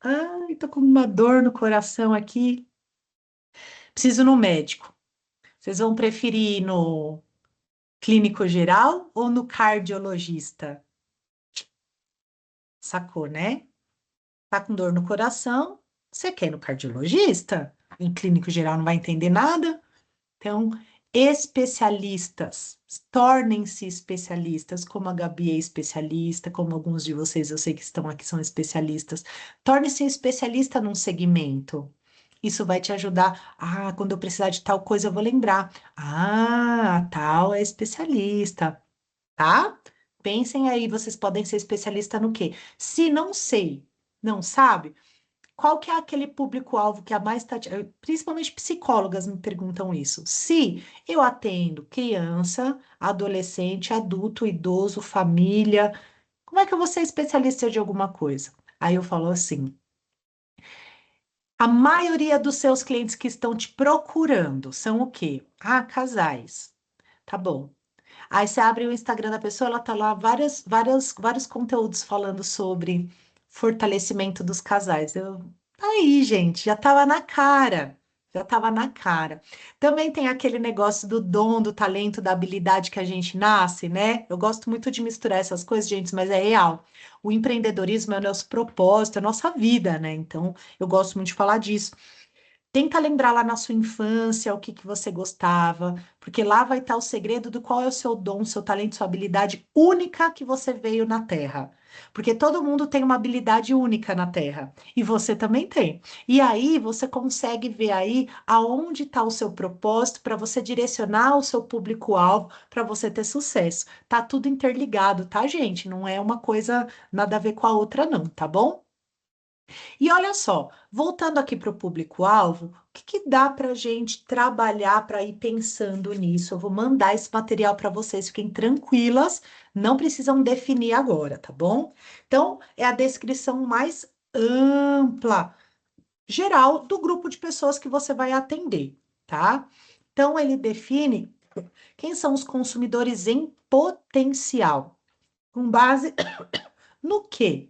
Ai, tô com uma dor no coração aqui. Preciso ir no médico. Vocês vão preferir ir no clínico geral ou no cardiologista? Sacou, né? Tá com dor no coração, você quer ir no cardiologista? Em clínico geral não vai entender nada? Então, especialistas, tornem-se especialistas, como a Gabi é especialista, como alguns de vocês eu sei que estão aqui são especialistas. Torne-se especialista num segmento. Isso vai te ajudar. Ah, quando eu precisar de tal coisa, eu vou lembrar. Ah, tal é especialista, tá? Pensem aí, vocês podem ser especialista no quê? Se não sei, não sabe? Qual que é aquele público-alvo que a mais está... Principalmente psicólogas me perguntam isso. Se eu atendo criança, adolescente, adulto, idoso, família, como é que eu vou ser especialista de alguma coisa? Aí eu falo assim, a maioria dos seus clientes que estão te procurando são o quê? Ah, casais. Tá bom. Aí você abre o Instagram da pessoa, ela tá lá vários conteúdos falando sobre fortalecimento dos casais. Tá aí, gente, já tava na cara. Já tava na cara. Também tem aquele negócio do dom, do talento, da habilidade que a gente nasce, né? Eu gosto muito de misturar essas coisas, gente, mas é real. O empreendedorismo é o nosso propósito, é a nossa vida, né? Então, eu gosto muito de falar disso. Tenta lembrar lá na sua infância o que que você gostava, porque lá vai estar o segredo do qual é o seu dom, seu talento, sua habilidade única que você veio na Terra. Porque todo mundo tem uma habilidade única na Terra, e você também tem. E aí você consegue ver aí aonde está o seu propósito para você direcionar o seu público-alvo para você ter sucesso. Tá tudo interligado, tá, gente? Não é uma coisa nada a ver com a outra, não, tá bom? E olha só, voltando aqui para o público-alvo, o que que dá para a gente trabalhar para ir pensando nisso? Eu vou mandar esse material para vocês, fiquem tranquilas, não precisam definir agora, tá bom? Então, é a descrição mais ampla, geral, do grupo de pessoas que você vai atender, tá? Então, ele define quem são os consumidores em potencial, com base no quê?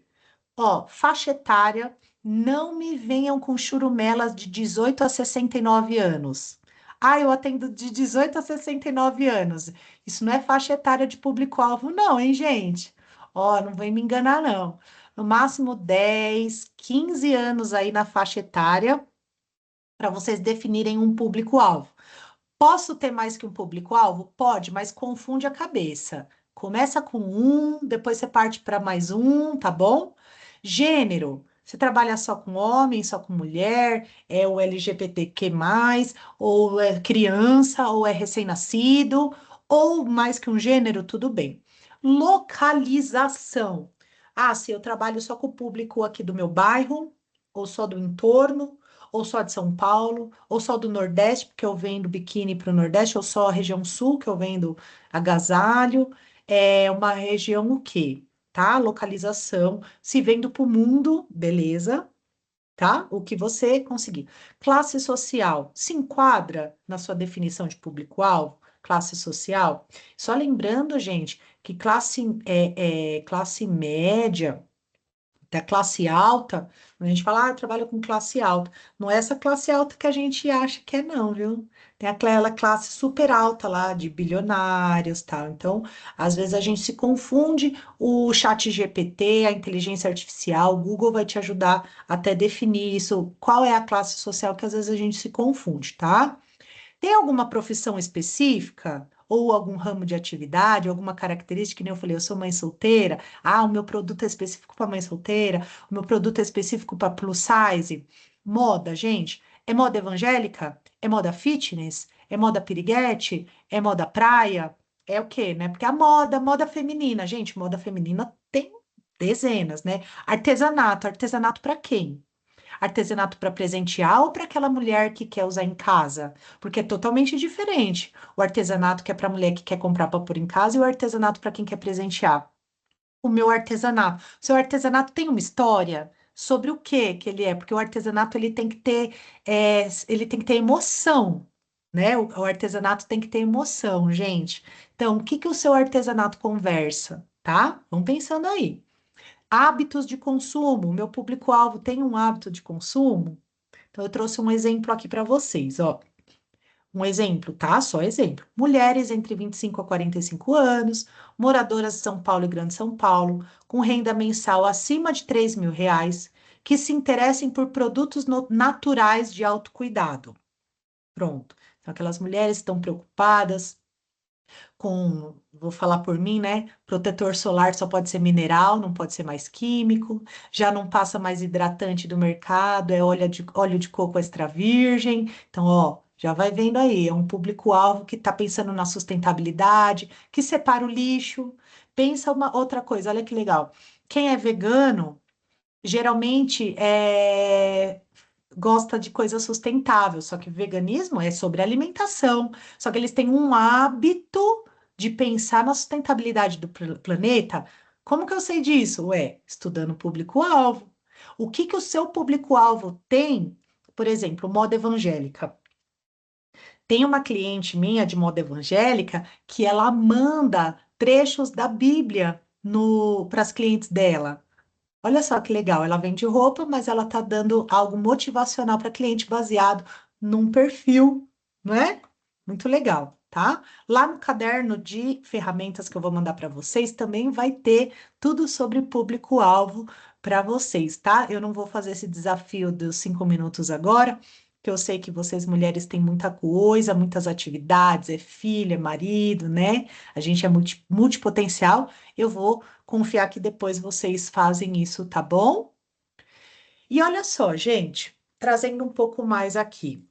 Ó, faixa etária, não me venham com churumelas de 18 a 69 anos. Ah, eu atendo de 18 a 69 anos. Isso não é faixa etária de público-alvo, não, hein, gente? Ó, não vem me enganar, não. No máximo 10, 15 anos aí na faixa etária, para vocês definirem um público-alvo. Posso ter mais que um público-alvo? Pode, mas confunde a cabeça. Começa com um, depois você parte para mais um, tá bom? Gênero. Você trabalha só com homem, só com mulher, é o LGBTQ+, ou é criança, ou é recém-nascido, ou mais que um gênero, tudo bem. Localização. Ah, se eu trabalho só com o público aqui do meu bairro, ou só do entorno, ou só de São Paulo, ou só do Nordeste, porque eu vendo biquíni para o Nordeste, ou só a região Sul, que eu vendo agasalho. É uma região o quê? tá? Localização, se vendo para o mundo, beleza, tá? O que você conseguir. Classe social, se enquadra na sua definição de público-alvo? Classe social? Só lembrando, gente, que classe média, da classe alta, quando a gente fala, eu trabalho com classe alta, não é essa classe alta que a gente acha que é, não, viu? Tem aquela classe super alta lá, de bilionários, tal. Então, às vezes a gente se confunde, o chat GPT, a inteligência artificial, o Google vai te ajudar até definir isso, qual é a classe social que às vezes a gente se confunde, tá? Tem alguma profissão específica? Ou algum ramo de atividade, alguma característica, que nem eu falei, eu sou mãe solteira, o meu produto é específico para mãe solteira, o meu produto é específico para plus size. Moda, gente, é moda evangélica? É moda fitness? É moda piriguete? É moda praia? É o quê, né? Porque a moda feminina, gente, moda feminina tem dezenas, né? Artesanato para quem? Artesanato para presentear ou para aquela mulher que quer usar em casa? Porque é totalmente diferente. O artesanato que é para a mulher que quer comprar para pôr em casa e o artesanato para quem quer presentear. O meu artesanato. O seu artesanato tem uma história sobre o que ele é? Porque o artesanato ele tem que ter emoção, né? O artesanato tem que ter emoção, gente. Então, o que que o seu artesanato conversa, tá? Vamos pensando aí. Hábitos de consumo. Meu público-alvo tem um hábito de consumo? Então, eu trouxe um exemplo aqui para vocês, ó. Um exemplo, tá? Só exemplo. Mulheres entre 25 a 45 anos, moradoras de São Paulo e Grande São Paulo, com renda mensal acima de R$ 3.000, que se interessem por produtos naturais de autocuidado. Pronto. Então, aquelas mulheres estão preocupadas vou falar por mim, né? Protetor solar só pode ser mineral, não pode ser mais químico, já não passa mais hidratante do mercado, é óleo de coco extra virgem. Então, ó, já vai vendo aí, é um público-alvo que está pensando na sustentabilidade, que separa o lixo. Pensa uma outra coisa, olha que legal. Quem é vegano, geralmente gosta de coisa sustentável, só que o veganismo é sobre alimentação, só que eles têm um hábito de pensar na sustentabilidade do planeta. Como que eu sei disso? Ué, estudando o público-alvo. O que que o seu público-alvo tem? Por exemplo, moda evangélica. Tem uma cliente minha de moda evangélica que ela manda trechos da Bíblia no para as clientes dela. Olha só que legal, ela vende roupa, mas ela está dando algo motivacional para cliente baseado num perfil, não é? Muito legal, tá? Lá no caderno de ferramentas que eu vou mandar para vocês também vai ter tudo sobre público-alvo para vocês, tá? Eu não vou fazer esse desafio dos 5 minutos agora, que eu sei que vocês mulheres têm muita coisa, muitas atividades, é filha, é marido, né? A gente é multipotencial. Eu vou confiar que depois vocês fazem isso, tá bom? E olha só, gente, trazendo um pouco mais aqui.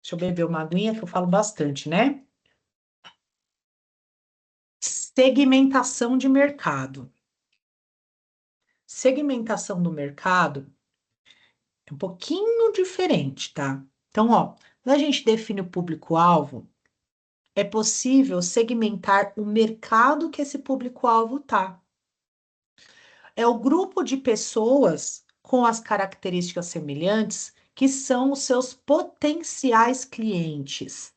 Deixa eu beber uma aguinha que eu falo bastante, né? Segmentação de mercado. Segmentação do mercado é um pouquinho diferente, tá? Então, ó, quando a gente define o público-alvo, é possível segmentar o mercado que esse público-alvo tá. É o grupo de pessoas com as características semelhantes que são os seus potenciais clientes.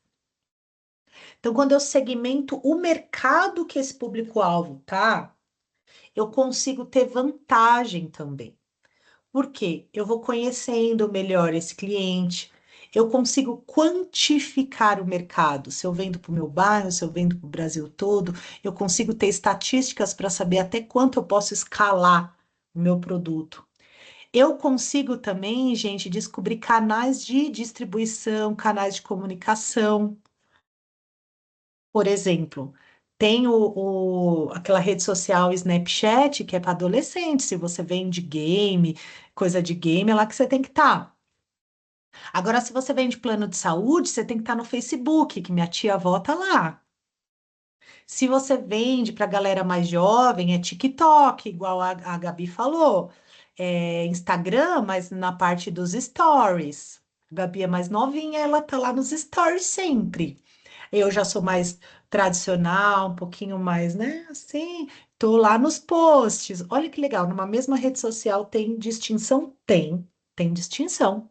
Então, quando eu segmento o mercado que esse público-alvo tá, eu consigo ter vantagem também. Por quê? Eu vou conhecendo melhor esse cliente, eu consigo quantificar o mercado. Se eu vendo para o meu bairro, se eu vendo para o Brasil todo, eu consigo ter estatísticas para saber até quanto eu posso escalar o meu produto. Eu consigo também, gente, descobrir canais de distribuição, canais de comunicação. Por exemplo, tem aquela rede social Snapchat, que é para adolescente. Se você vende game, coisa de game, é lá que você tem que estar. Agora, se você vende plano de saúde, você tem que estar no Facebook, que minha tia-avó tá lá. Se você vende para a galera mais jovem, é TikTok, igual a Gabi falou. É Instagram, mas na parte dos stories. A Gabi é mais novinha, ela tá lá nos stories sempre. Eu já sou mais tradicional, um pouquinho mais, né? Assim, Tô lá nos posts. Olha que legal, numa mesma rede social tem distinção? Tem distinção.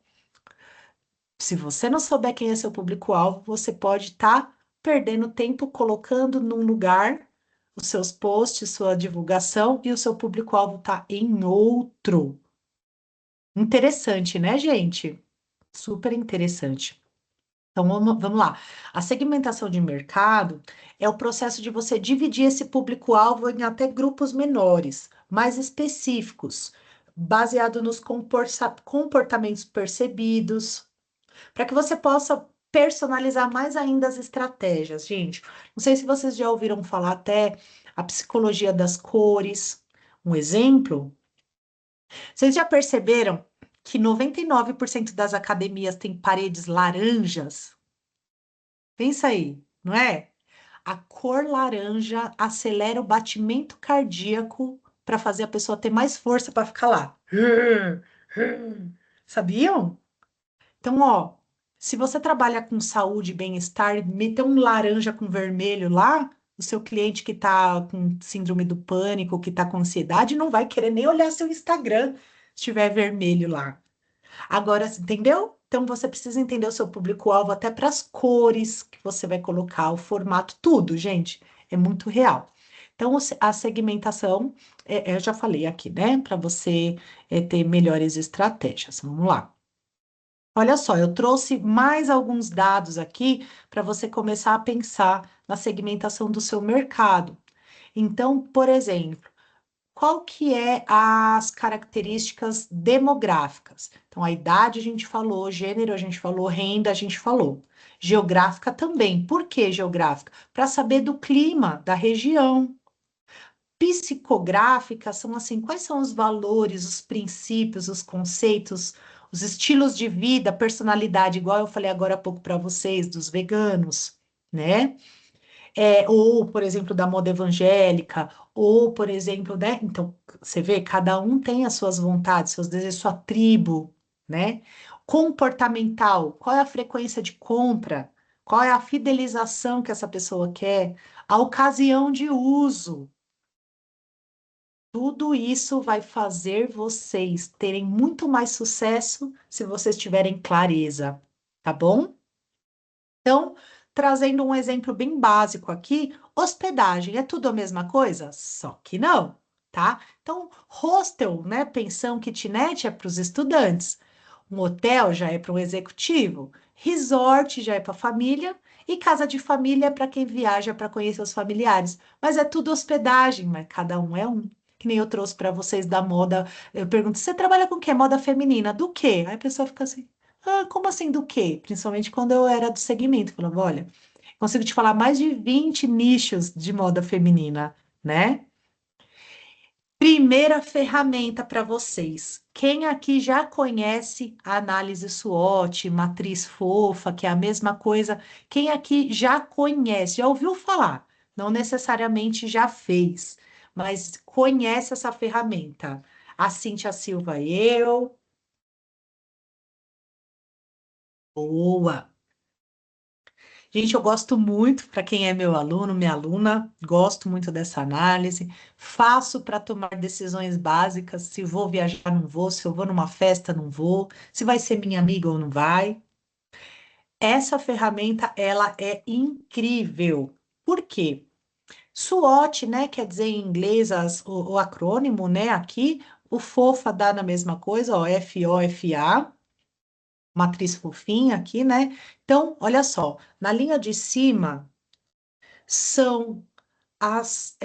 Se você não souber quem é seu público-alvo, você pode estar perdendo tempo colocando num lugar os seus posts, sua divulgação, e o seu público-alvo está em outro. Interessante, né, gente? Super interessante. Então, vamos lá. A segmentação de mercado é o processo de você dividir esse público-alvo em até grupos menores, mais específicos, baseado nos comportamentos percebidos, para que você possa personalizar mais ainda as estratégias, gente. Não sei se vocês já ouviram falar até a psicologia das cores. Um exemplo, vocês já perceberam que 99% das academias têm paredes laranjas? Pensa aí, não é? A cor laranja acelera o batimento cardíaco para fazer a pessoa ter mais força para ficar lá. Sabiam? Então, ó, se você trabalha com saúde e bem-estar, meter um laranja com vermelho lá, o seu cliente que está com síndrome do pânico, que está com ansiedade, não vai querer nem olhar seu Instagram se tiver vermelho lá. Agora, entendeu? Então, você precisa entender o seu público-alvo até para as cores que você vai colocar, o formato, tudo, gente. É muito real. Então, a segmentação, eu já falei aqui, né? Para você ter melhores estratégias. Vamos lá. Olha só, eu trouxe mais alguns dados aqui para você começar a pensar na segmentação do seu mercado. Então, por exemplo, qual que é as características demográficas? Então, a idade a gente falou, gênero a gente falou, renda a gente falou. Geográfica também. Por que geográfica? Para saber do clima da região. Psicográficas são assim, quais são os valores, os princípios, os conceitos, os estilos de vida, personalidade, igual eu falei agora há pouco para vocês, dos veganos, né? Ou, por exemplo, da moda evangélica, ou, por exemplo, né? Então, você vê, cada um tem as suas vontades, seus desejos, sua tribo, né? Comportamental, qual é a frequência de compra? Qual é a fidelização que essa pessoa quer? A ocasião de uso. Tudo isso vai fazer vocês terem muito mais sucesso se vocês tiverem clareza, tá bom? Então, trazendo um exemplo bem básico aqui, hospedagem é tudo a mesma coisa? Só que não, tá? Então, hostel, né, pensão, kitnet é para os estudantes, um hotel já é para o executivo, resort já é para a família e casa de família é para quem viaja para conhecer os familiares. Mas é tudo hospedagem, mas cada um é um. Que nem eu trouxe para vocês da moda. Eu pergunto, você trabalha com o quê? Moda feminina? Do quê? Aí a pessoa fica assim. Ah, como assim do quê? Principalmente quando eu era do segmento. Falava, olha, consigo te falar mais de 20 nichos de moda feminina, né? Primeira ferramenta para vocês. Quem aqui já conhece a análise SWOT, matriz fofa, que é a mesma coisa? Quem aqui já conhece, já ouviu falar? Não necessariamente já fez, mas conhece essa ferramenta. A Cíntia Silva, eu. Boa. Gente, eu gosto muito, para quem é meu aluno, minha aluna, gosto muito dessa análise. Faço para tomar decisões básicas, se vou viajar, não vou, se eu vou numa festa, não vou, se vai ser minha amiga ou não vai. Essa ferramenta, ela é incrível. Por quê? SWOT, né, quer dizer em inglês o acrônimo, né, aqui, o FOFA dá na mesma coisa, ó, FOFA, matriz fofinha aqui, né? Então, olha só, na linha de cima são as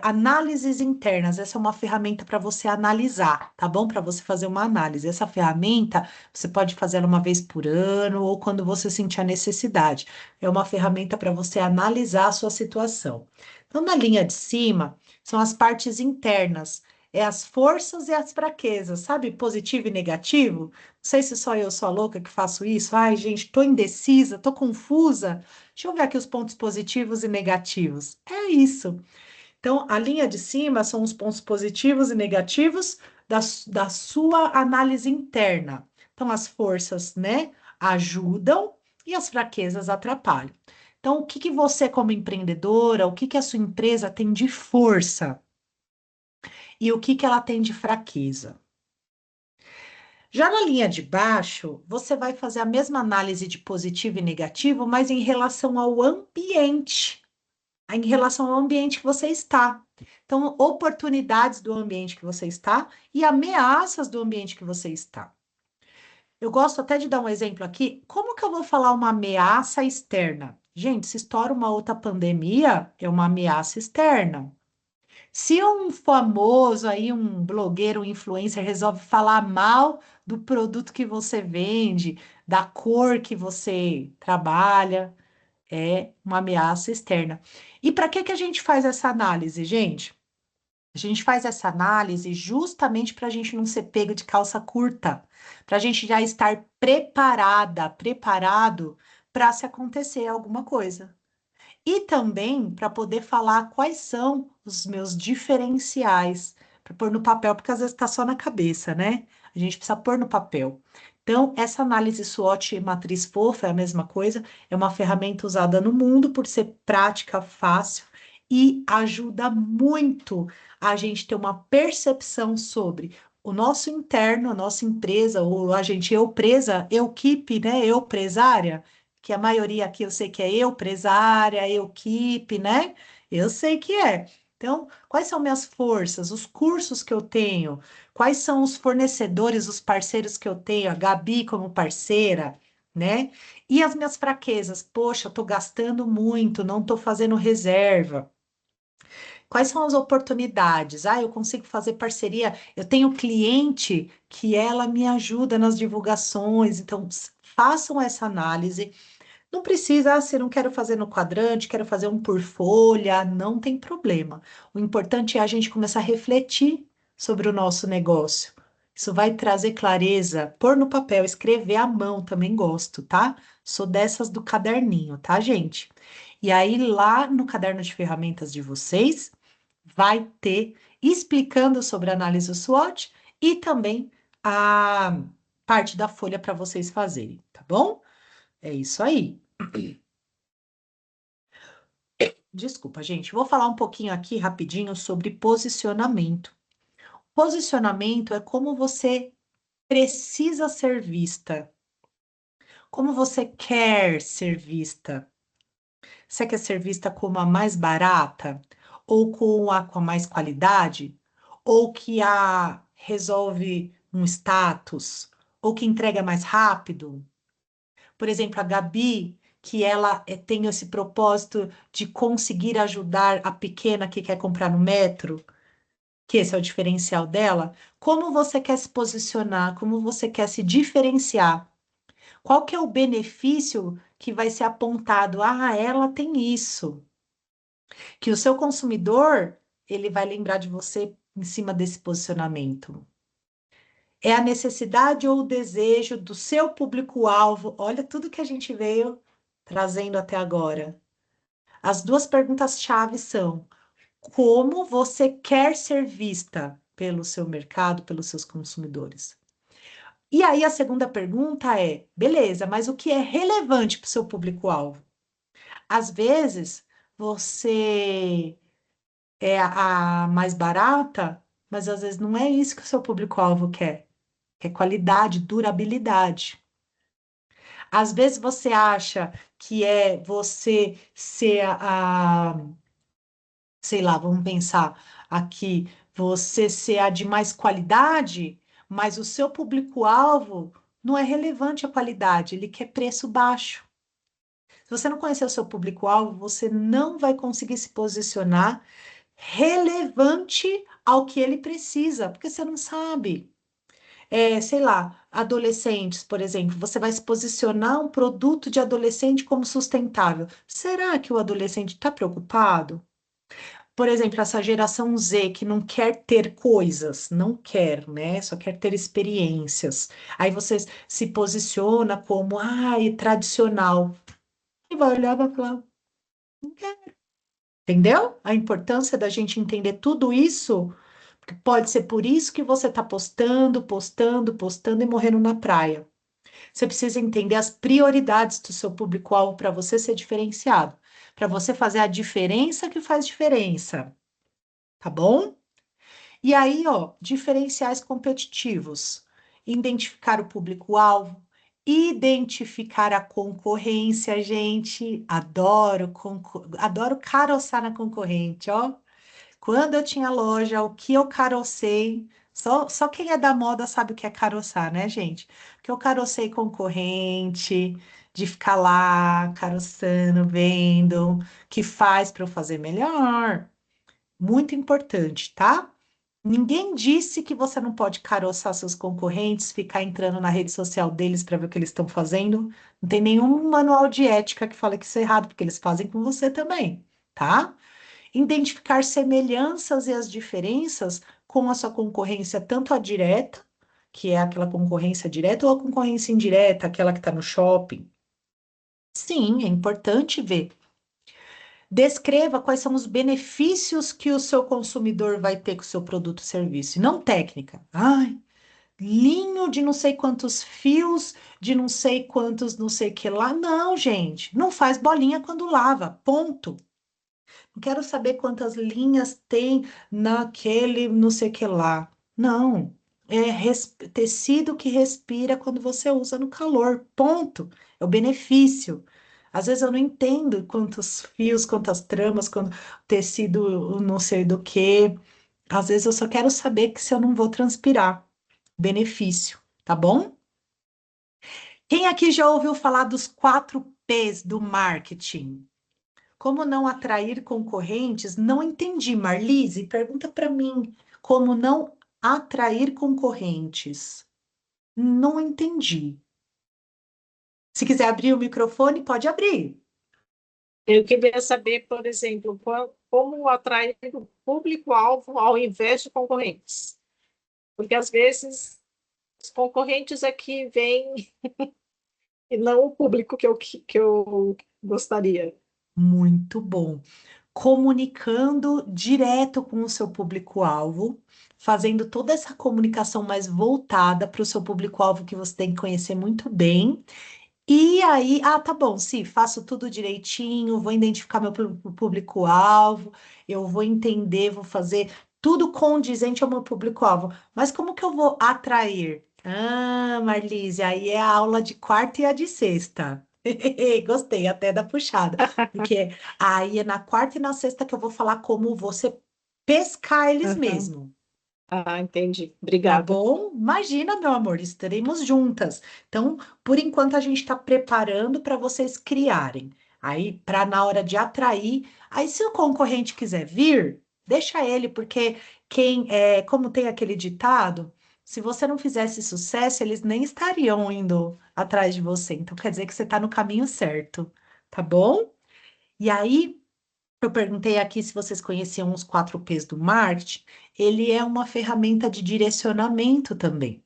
análises internas. Essa é uma ferramenta para você analisar, tá bom? Para você fazer uma análise. Essa ferramenta você pode fazer ela uma vez por ano ou quando você sentir a necessidade. É uma ferramenta para você analisar a sua situação. Então, na linha de cima, são as partes internas. É as forças e as fraquezas, sabe? Positivo e negativo. Não sei se só eu sou a louca que faço isso. Ai, gente, tô indecisa, tô confusa. Deixa eu ver aqui os pontos positivos e negativos. É isso. Então, a linha de cima são os pontos positivos e negativos da sua análise interna. Então, as forças, né, ajudam e as fraquezas atrapalham. Então, o que que você, como empreendedora, o que que a sua empresa tem de força? e o que que ela tem de fraqueza. Já na linha de baixo, você vai fazer a mesma análise de positivo e negativo, mas em relação ao ambiente, em relação ao ambiente que você está. Então, oportunidades do ambiente que você está e ameaças do ambiente que você está. Eu gosto até de dar um exemplo aqui. Como que eu vou falar uma ameaça externa? Gente, se estoura uma outra pandemia, é uma ameaça externa. Se um famoso aí, um blogueiro, um influencer resolve falar mal do produto que você vende, da cor que você trabalha, é uma ameaça externa. E para que que a gente faz essa análise, gente? A gente faz essa análise justamente para a gente não ser pego de calça curta, para a gente já estar preparado para se acontecer alguma coisa. E também para poder falar quais são os meus diferenciais, para pôr no papel, porque às vezes está só na cabeça, né? A gente precisa pôr no papel. Então, essa análise SWOT matriz fofa é a mesma coisa, é uma ferramenta usada no mundo por ser prática, fácil e ajuda muito a gente ter uma percepção sobre o nosso interno, a nossa empresa, ou a gente eu presa, eu keep, né? Eu presária, que a maioria aqui eu sei que é eu, presária, eu equipe, né? Eu sei que é. Então, quais são minhas forças, os cursos que eu tenho, quais são os fornecedores, os parceiros que eu tenho, a Gabi como parceira, né? E as minhas fraquezas, poxa, eu tô gastando muito, não tô fazendo reserva. Quais são as oportunidades? Ah, eu consigo fazer parceria. Eu tenho cliente que ela me ajuda nas divulgações. Então, façam essa análise não precisa, se não quero fazer no quadrante, quero fazer um por folha, não tem problema. O importante é a gente começar a refletir sobre o nosso negócio. Isso vai trazer clareza, pôr no papel, escrever à mão, também gosto, tá? Sou dessas do caderninho, tá, gente? E aí, lá no caderno de ferramentas de vocês, vai ter explicando sobre a análise SWOT e também a parte da folha para vocês fazerem, tá bom? É isso aí. Desculpa, gente. Vou falar um pouquinho aqui rapidinho sobre posicionamento. Posicionamento é como você precisa ser vista, como você quer ser vista. Você quer ser vista como a mais barata, ou com a mais qualidade, ou que a resolve um status, ou que entrega mais rápido? Por exemplo, a Gabi, que ela tem esse propósito de conseguir ajudar a pequena que quer comprar no metro, que esse é o diferencial dela. Como você quer se posicionar? Como você quer se diferenciar? Qual que é o benefício que vai ser apontado? Ah, ela tem isso. Que o seu consumidor, ele vai lembrar de você em cima desse posicionamento. É a necessidade ou o desejo do seu público-alvo. Olha tudo que a gente veio trazendo até agora. As duas perguntas-chave são: como você quer ser vista pelo seu mercado, pelos seus consumidores? E aí a segunda pergunta é: beleza, mas o que é relevante para o seu público-alvo? Às vezes você é a mais barata, mas às vezes não é isso que o seu público-alvo quer. Quer qualidade, durabilidade. Às vezes você acha que é você ser sei lá, vamos pensar aqui, você ser a de mais qualidade, mas o seu público-alvo não é relevante a qualidade, ele quer preço baixo. Se você não conhecer o seu público-alvo, você não vai conseguir se posicionar relevante ao que ele precisa, porque você não sabe. Sei lá, adolescentes, por exemplo, você vai se posicionar um produto de adolescente como sustentável. Será que o adolescente está preocupado? Por exemplo, essa geração Z que não quer ter coisas, não quer, né? Só quer ter experiências. Aí você se posiciona como, ai, tradicional. E vai olhar e vai falar, não quero. Entendeu? A importância da gente entender tudo isso, porque pode ser por isso que você está postando e morrendo na praia. Você precisa entender as prioridades do seu público-alvo para você ser diferenciado, para você fazer a diferença que faz diferença, tá bom? E aí, ó, diferenciais competitivos. Identificar o público-alvo, identificar a concorrência, gente. Adoro caroçar na concorrente, ó. Quando eu tinha loja, o que eu carocei, só quem é da moda sabe o que é caroçar, né, gente? Que eu carocei concorrente, de ficar lá caroçando, vendo, que faz para eu fazer melhor. Muito importante, tá? Ninguém disse que você não pode caroçar seus concorrentes, ficar entrando na rede social deles para ver o que eles estão fazendo. Não tem nenhum manual de ética que fala que isso é errado, porque eles fazem com você também, tá? Identificar semelhanças e as diferenças com a sua concorrência, tanto a direta, que é aquela concorrência direta, ou a concorrência indireta, aquela que está no shopping. Sim, é importante ver. Descreva quais são os benefícios que o seu consumidor vai ter com o seu produto ou serviço, e não técnica. Ai, linho de não sei quantos fios, de não sei quantos não sei que lá. Não, gente, não faz bolinha quando lava, ponto. Não quero saber quantas linhas tem naquele não sei que lá. Não. É tecido que respira quando você usa no calor. Ponto. É o benefício. Às vezes eu não entendo quantos fios, quantas tramas, quando tecido não sei do que. Às vezes eu só quero saber que se eu não vou transpirar. Benefício, tá bom? Quem aqui já ouviu falar dos 4 P's do marketing? Como não atrair concorrentes? Não entendi, Marlise. Pergunta para mim. Como não atrair concorrentes? Não entendi. Se quiser abrir o microfone, pode abrir. Eu queria saber, por exemplo, como atrair o público-alvo ao invés de concorrentes. Porque, às vezes, os concorrentes aqui vêm e não o público que eu gostaria. Muito bom. Comunicando direto com o seu público-alvo, fazendo toda essa comunicação mais voltada para o seu público-alvo que você tem que conhecer muito bem. E aí, tá bom, sim, faço tudo direitinho, vou identificar meu público-alvo, eu vou entender, vou fazer tudo condizente ao meu público-alvo. Mas como que eu vou atrair? Ah, Marlise, aí é a aula de quarta e a de sexta. Gostei até da puxada, porque aí é na quarta e na sexta que eu vou falar como você pescar eles Aham. mesmo. Ah, entendi. Tá Obrigada. bom? Imagina, meu amor, estaremos juntas. Então, por enquanto, a gente está preparando para vocês criarem. Aí, para na hora de atrair, aí se o concorrente quiser vir, deixa ele, porque como tem aquele ditado, se você não fizesse sucesso, eles nem estariam indo atrás de você. Então, quer dizer que você está no caminho certo, tá bom? E aí, eu perguntei aqui se vocês conheciam os 4 P's do marketing. Ele é uma ferramenta de direcionamento também.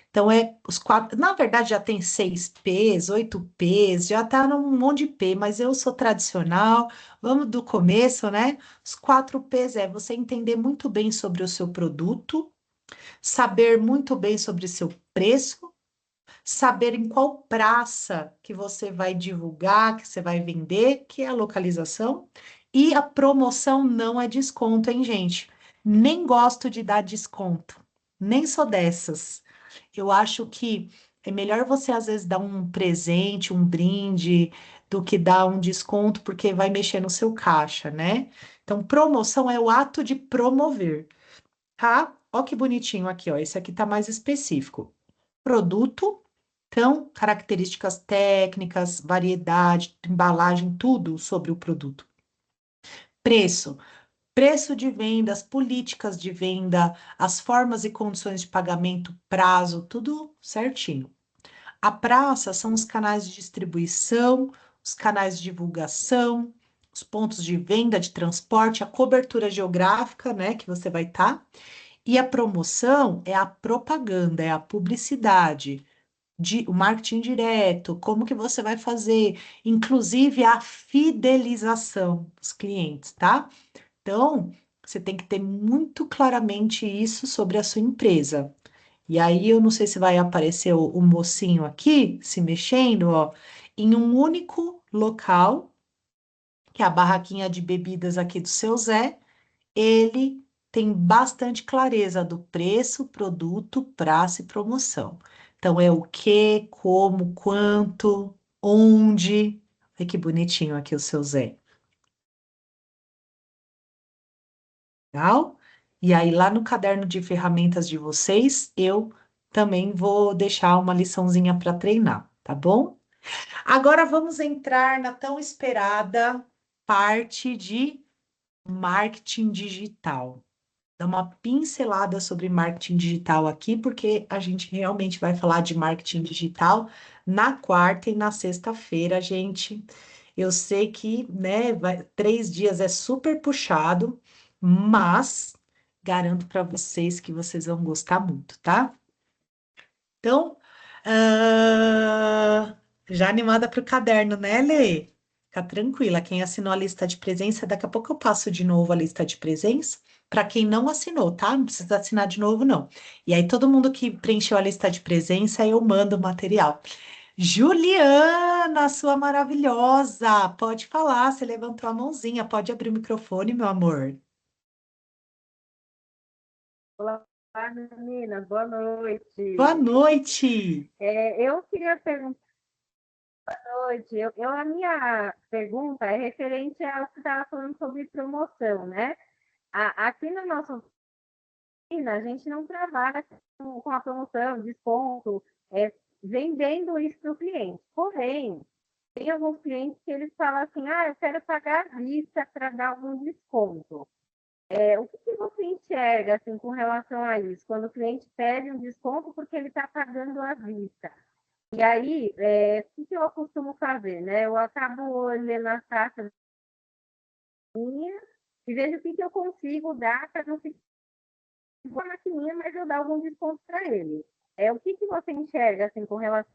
Então, é os quatro. Na verdade, já tem 6 P's, 8 P's, já tá num monte de P, mas eu sou tradicional. Vamos do começo, né? Os 4 P's é você entender muito bem sobre o seu produto, saber muito bem sobre o seu preço, saber em qual praça que você vai divulgar, que você vai vender, que é a localização. E a promoção não é desconto, hein, gente? Nem gosto de dar desconto, nem sou dessas. Eu acho que é melhor você, às vezes, dar um presente, um brinde, do que dar um desconto, porque vai mexer no seu caixa, né? Então, promoção é o ato de promover, tá? Ó que bonitinho aqui, ó. Esse aqui tá mais específico. Produto, então, características técnicas, variedade, embalagem, tudo sobre o produto. Preço. Preço de venda, as políticas de venda, as formas e condições de pagamento, prazo, tudo certinho. A praça são os canais de distribuição, os canais de divulgação, os pontos de venda, de transporte, a cobertura geográfica, né, que você vai estar. E a promoção é a propaganda, é a publicidade, o marketing direto, como que você vai fazer, inclusive a fidelização dos clientes, tá? Então, você tem que ter muito claramente isso sobre a sua empresa. E aí, eu não sei se vai aparecer o mocinho aqui se mexendo, ó, em um único local, que é a barraquinha de bebidas aqui do seu Zé. Ele tem bastante clareza do preço, produto, prazo e promoção. Então, é o que, como, quanto, onde. Olha que bonitinho aqui o seu Zé. Legal? E aí, lá no caderno de ferramentas de vocês, eu também vou deixar uma liçãozinha para treinar, tá bom? Agora vamos entrar na tão esperada parte de marketing digital. Dar uma pincelada sobre marketing digital aqui, porque a gente realmente vai falar de marketing digital na quarta e na sexta-feira, gente. Eu sei que, né, 3 dias é super puxado, mas garanto para vocês que vocês vão gostar muito, tá? Então, ah, já animada para o caderno, né, Lê? Fica tranquila, quem assinou a lista de presença, daqui a pouco eu passo de novo a lista de presença. Para quem não assinou, tá? Não precisa assinar de novo, não. E aí, todo mundo que preencheu a lista de presença, eu mando o material. Juliana, sua maravilhosa, pode falar, você levantou a mãozinha, pode abrir o microfone, meu amor. Olá, meninas, boa Boa noite. noite. Eu queria perguntar, hoje, a minha pergunta é referente ao que você estava falando sobre promoção, né? Aqui na nossa oficina, a gente não trabalha com a promoção, desconto, vendendo isso para o cliente. Porém, tem alguns clientes que eles falam assim, eu quero pagar à vista para dar algum desconto. O que você enxerga assim, com relação a isso? Quando o cliente pede um desconto porque ele está pagando à vista. E aí, o que eu costumo fazer? Né? Eu acabo olhando as taxas minhas e vejo o que eu consigo dar para não ficar uma maquininha, mas eu dar algum desconto para ele. O que você enxerga assim, com relação.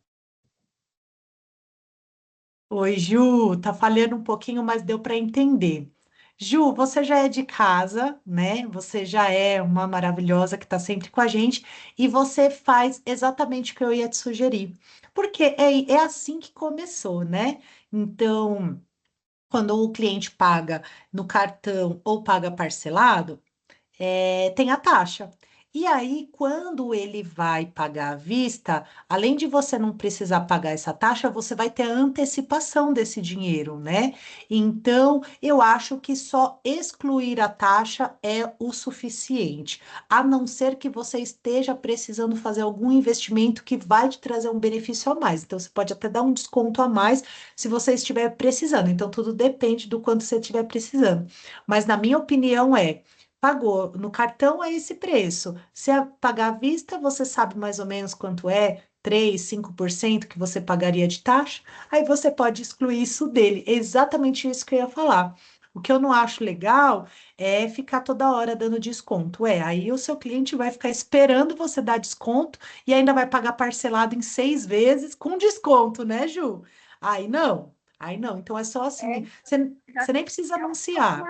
Oi, Ju, tá falhando um pouquinho, mas deu para entender. Ju, você já é de casa, né? Você já é uma maravilhosa que está sempre com a gente e você faz exatamente o que eu ia te sugerir. Porque é assim que começou, né? Então, quando o cliente paga no cartão ou paga parcelado, tem a taxa. E aí, quando ele vai pagar à vista, além de você não precisar pagar essa taxa, você vai ter a antecipação desse dinheiro, né? Então, eu acho que só excluir a taxa é o suficiente, a não ser que você esteja precisando fazer algum investimento que vai te trazer um benefício a mais. Então, você pode até dar um desconto a mais se você estiver precisando. Então, tudo depende do quanto você estiver precisando. Mas, na minha opinião, pagou no cartão é esse preço. Se pagar à vista, você sabe mais ou menos quanto é, 3, 5% que você pagaria de taxa, aí você pode excluir isso dele. É exatamente isso que eu ia falar. O que eu não acho legal é ficar toda hora dando desconto. Aí o seu cliente vai ficar esperando você dar desconto e ainda vai pagar parcelado em 6 vezes com desconto, né, Ju? Aí não. Aí não. Então é só assim. Você nem precisa anunciar.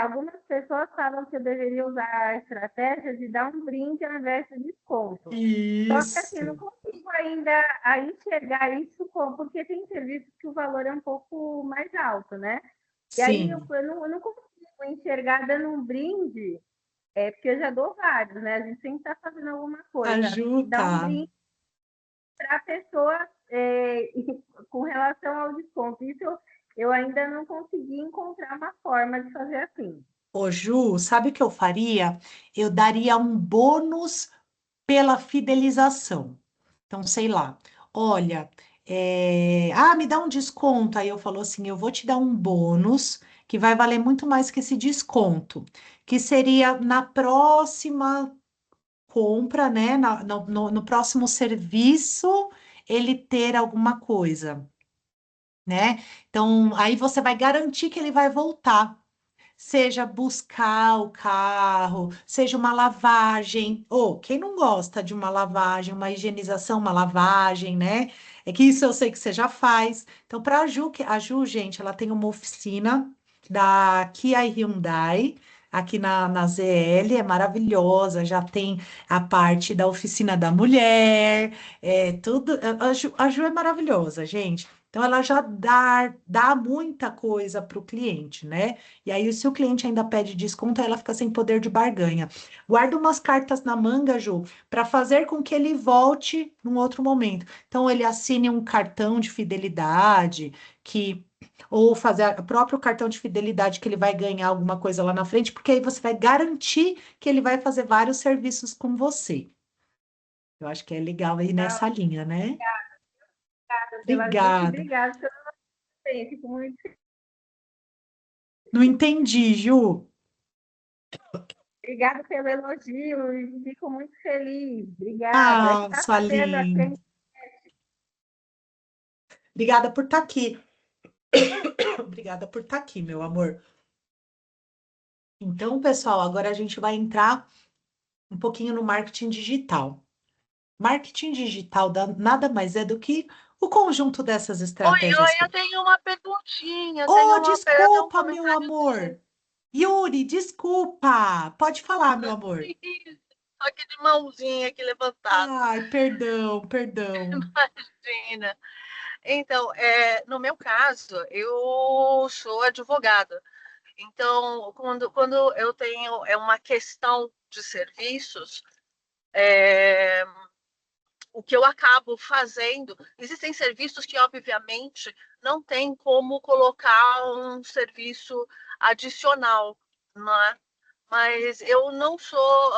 Algumas pessoas falam que eu deveria usar a estratégia de dar um brinde ao invés de desconto. Só que assim, eu não Isso. consigo ainda enxergar isso porque tem serviços que o valor é um pouco mais alto, né? E aí eu Sim. não consigo enxergar dando um brinde, porque eu já dou vários, né? A gente sempre está fazendo alguma coisa. Dar um Ajuda. brinde para a pessoa com relação ao desconto. Isso eu ainda não consegui encontrar uma forma de fazer assim. Ô, Ju, sabe o que eu faria? Eu daria um bônus pela fidelização. Então, sei lá, olha, me dá um desconto. Aí eu falo assim, eu vou te dar um bônus que vai valer muito mais que esse desconto, que seria na próxima compra, né? No próximo serviço, ele ter alguma coisa, né? Então, aí você vai garantir que ele vai voltar. Seja buscar o carro, seja uma lavagem, ou quem não gosta de uma lavagem, uma higienização, uma lavagem, né? É que isso eu sei que você já faz. Então, para a Ju, gente, ela tem uma oficina da Kia e Hyundai aqui na ZL, é maravilhosa, já tem a parte da oficina da mulher, tudo. A Ju é maravilhosa, gente. Então, ela já dá muita coisa para o cliente, né? E aí, se o cliente ainda pede desconto, ela fica sem poder de barganha. Guarda umas cartas na manga, Ju, para fazer com que ele volte num outro momento. Então, ele assine um cartão de fidelidade, ou fazer o próprio cartão de fidelidade que ele vai ganhar alguma coisa lá na frente, porque aí você vai garantir que ele vai fazer vários serviços com você. Eu acho que é legal aí nessa linha, né? Obrigada pela dica, Obrigada. obrigada pelo tempo. Fico muito Não entendi, Ju. obrigada pelo elogio e fico muito feliz. Obrigada. Ah, Está sua tendo linda. assim, Obrigada por estar aqui. Obrigada por estar aqui, meu amor. Então, pessoal, agora a gente vai entrar um pouquinho no marketing digital. Marketing digital nada mais é do que o conjunto dessas estratégias. Eu tenho uma perguntinha, Oh, eu tenho um desculpa, meu comentáriozinho. amor. Yuri, desculpa. Pode falar, meu amor. Só que de mãozinha aqui levantada, Ai, perdão, perdão. imagina. Então, no meu caso, eu sou advogada. Então, quando eu tenho uma questão de serviços, é, o que eu acabo fazendo, existem serviços que, obviamente, não tem como colocar um serviço adicional, não é? Mas eu não sou.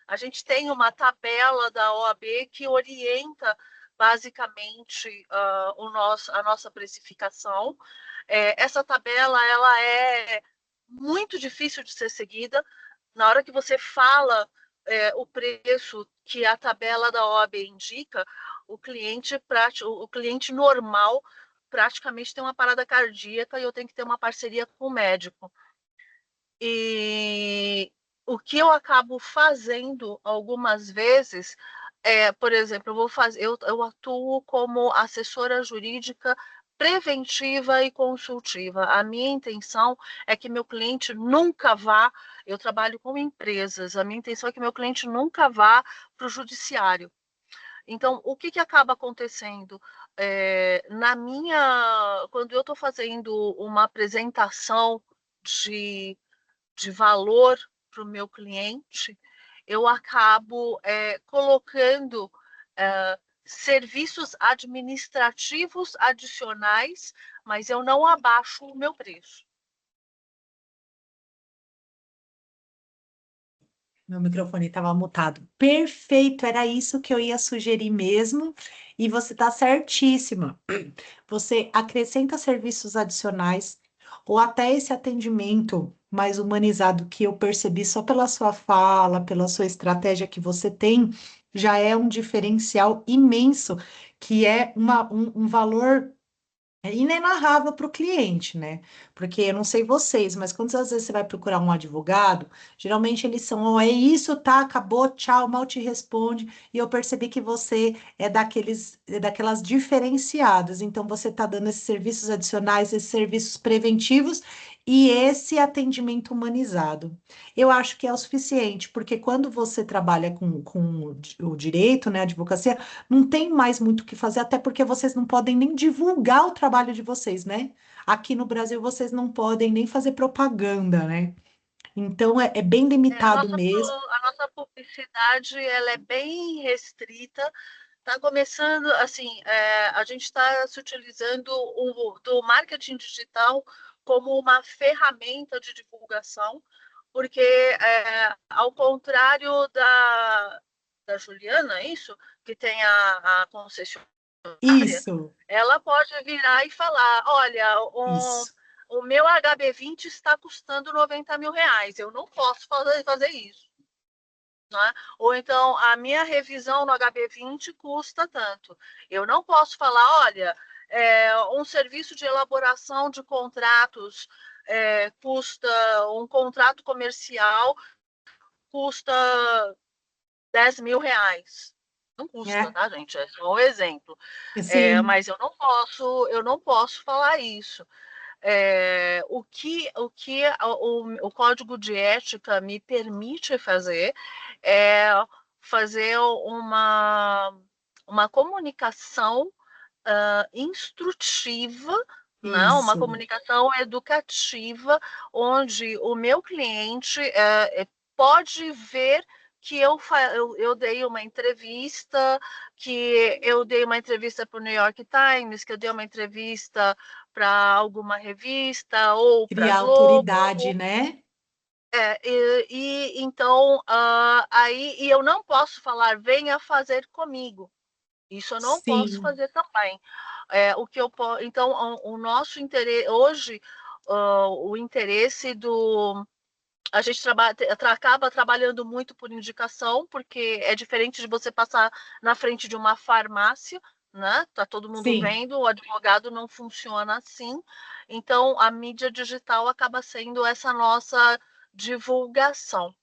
A gente tem uma tabela da OAB que orienta basicamente a nossa precificação. Essa tabela ela é muito difícil de ser seguida. Na hora que você fala o preço que a tabela da OAB indica, o cliente normal praticamente tem uma parada cardíaca e eu tenho que ter uma parceria com o médico. E o que eu acabo fazendo algumas vezes por exemplo, eu atuo como assessora jurídica preventiva e consultiva. A minha intenção é que meu cliente nunca vá, eu trabalho com empresas, a minha intenção é que meu cliente nunca vá para o judiciário. Então, o que acaba acontecendo? Quando eu estou fazendo uma apresentação de valor para o meu cliente, eu acabo colocando serviços administrativos adicionais, mas eu não abaixo o meu preço. Meu microfone estava mutado. Perfeito, era isso que eu ia sugerir mesmo. E você está certíssima. Você acrescenta serviços adicionais ou até esse atendimento mais humanizado que eu percebi só pela sua fala, pela sua estratégia que você tem, já é um diferencial imenso, que é um valor inenarrável para o cliente, né? Porque eu não sei vocês, mas quantas vezes você vai procurar um advogado, geralmente eles são, é isso, tá, acabou, tchau, mal te responde, e eu percebi que você daquelas diferenciadas, então você está dando esses serviços adicionais, esses serviços preventivos e esse atendimento humanizado. Eu acho que é o suficiente, porque quando você trabalha com o direito, né, a advocacia, não tem mais muito o que fazer, até porque vocês não podem nem divulgar o trabalho de vocês, né? Aqui no Brasil vocês não podem nem fazer propaganda, né? Então é bem limitado mesmo. A nossa publicidade ela é bem restrita. Está começando, assim, a gente está se utilizando do marketing digital como uma ferramenta de divulgação, porque, ao contrário da Juliana, é isso, que tem a concessionária, Isso, ela pode virar e falar, olha, isso. o meu HB20 está custando R$ 90.000, eu não posso fazer isso. Né? Ou então, a minha revisão no HB20 custa tanto. Eu não posso falar, olha, um serviço de elaboração de contratos custa, um contrato comercial custa R$ 10.000. Não custa, É, tá, gente? É só um exemplo. sim, Mas eu não posso falar isso. O código de ética me permite fazer é fazer uma comunicação instrutiva, né? Uma Isso. comunicação educativa, onde o meu cliente pode ver que eu dei uma entrevista, que eu dei uma entrevista para o New York Times, que eu dei uma entrevista para alguma revista ou para Criar autoridade, Globo. né? Então, aí eu não posso falar, venha fazer comigo. Isso eu não posso Sim, fazer também. Então, o nosso interesse hoje, o interesse do a gente acaba trabalhando muito por indicação, porque é diferente de você passar na frente de uma farmácia, né? Tá todo mundo sim. vendo, o advogado não funciona assim. Então, a mídia digital acaba sendo essa nossa divulgação.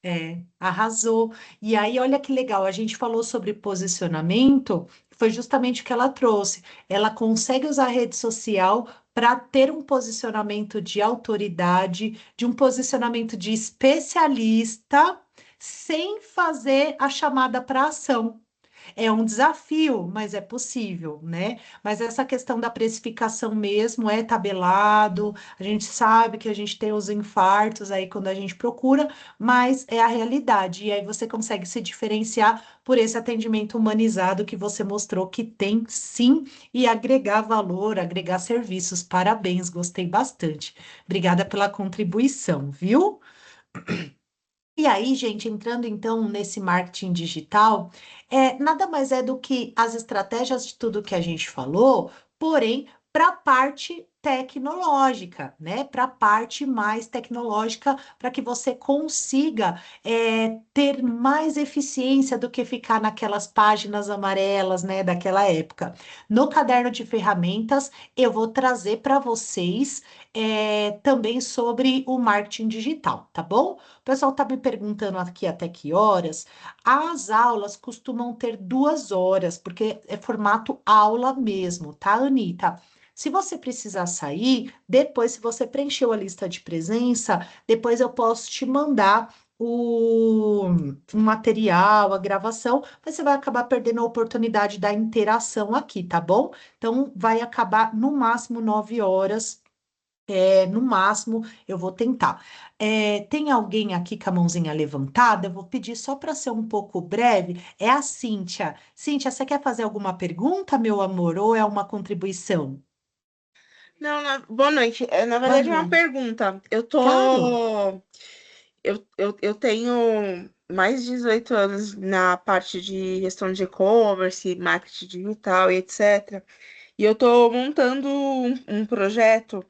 Arrasou. E aí, olha que legal, a gente falou sobre posicionamento, foi justamente o que ela trouxe. Ela consegue usar a rede social para ter um posicionamento de autoridade, de um posicionamento de especialista, sem fazer a chamada para ação. É um desafio, mas é possível, né? Mas essa questão da precificação mesmo é tabelado, a gente sabe que a gente tem os infartos aí quando a gente procura, mas é a realidade. E aí você consegue se diferenciar por esse atendimento humanizado que você mostrou que tem sim e agregar valor, agregar serviços. Parabéns, gostei bastante. Obrigada pela contribuição, viu? E aí, gente, entrando então nesse marketing digital, nada mais é do que as estratégias de tudo que a gente falou, porém, para a parte tecnológica, né? Para a parte mais tecnológica, para que você consiga ter mais eficiência do que ficar naquelas páginas amarelas, né? Daquela época. No caderno de ferramentas, eu vou trazer para vocês também sobre o marketing digital, tá bom? O pessoal está me perguntando aqui até que horas. As aulas costumam ter 2 horas, porque é formato aula mesmo, tá, Anitta? Se você precisar sair, depois, se você preencheu a lista de presença, depois eu posso te mandar o material, a gravação, mas você vai acabar perdendo a oportunidade da interação aqui, tá bom? Então, vai acabar no máximo 9 horas, no máximo, eu vou tentar. Tem alguém aqui com a mãozinha levantada? Eu vou pedir só para ser um pouco breve. É a Cíntia. Cíntia, você quer fazer alguma pergunta, meu amor, ou é uma contribuição? Não, boa noite. Na Boa verdade, é uma noite. pergunta. Claro. Eu tenho mais de 18 anos na parte de gestão de e-commerce, marketing digital e etc. E eu estou montando um projeto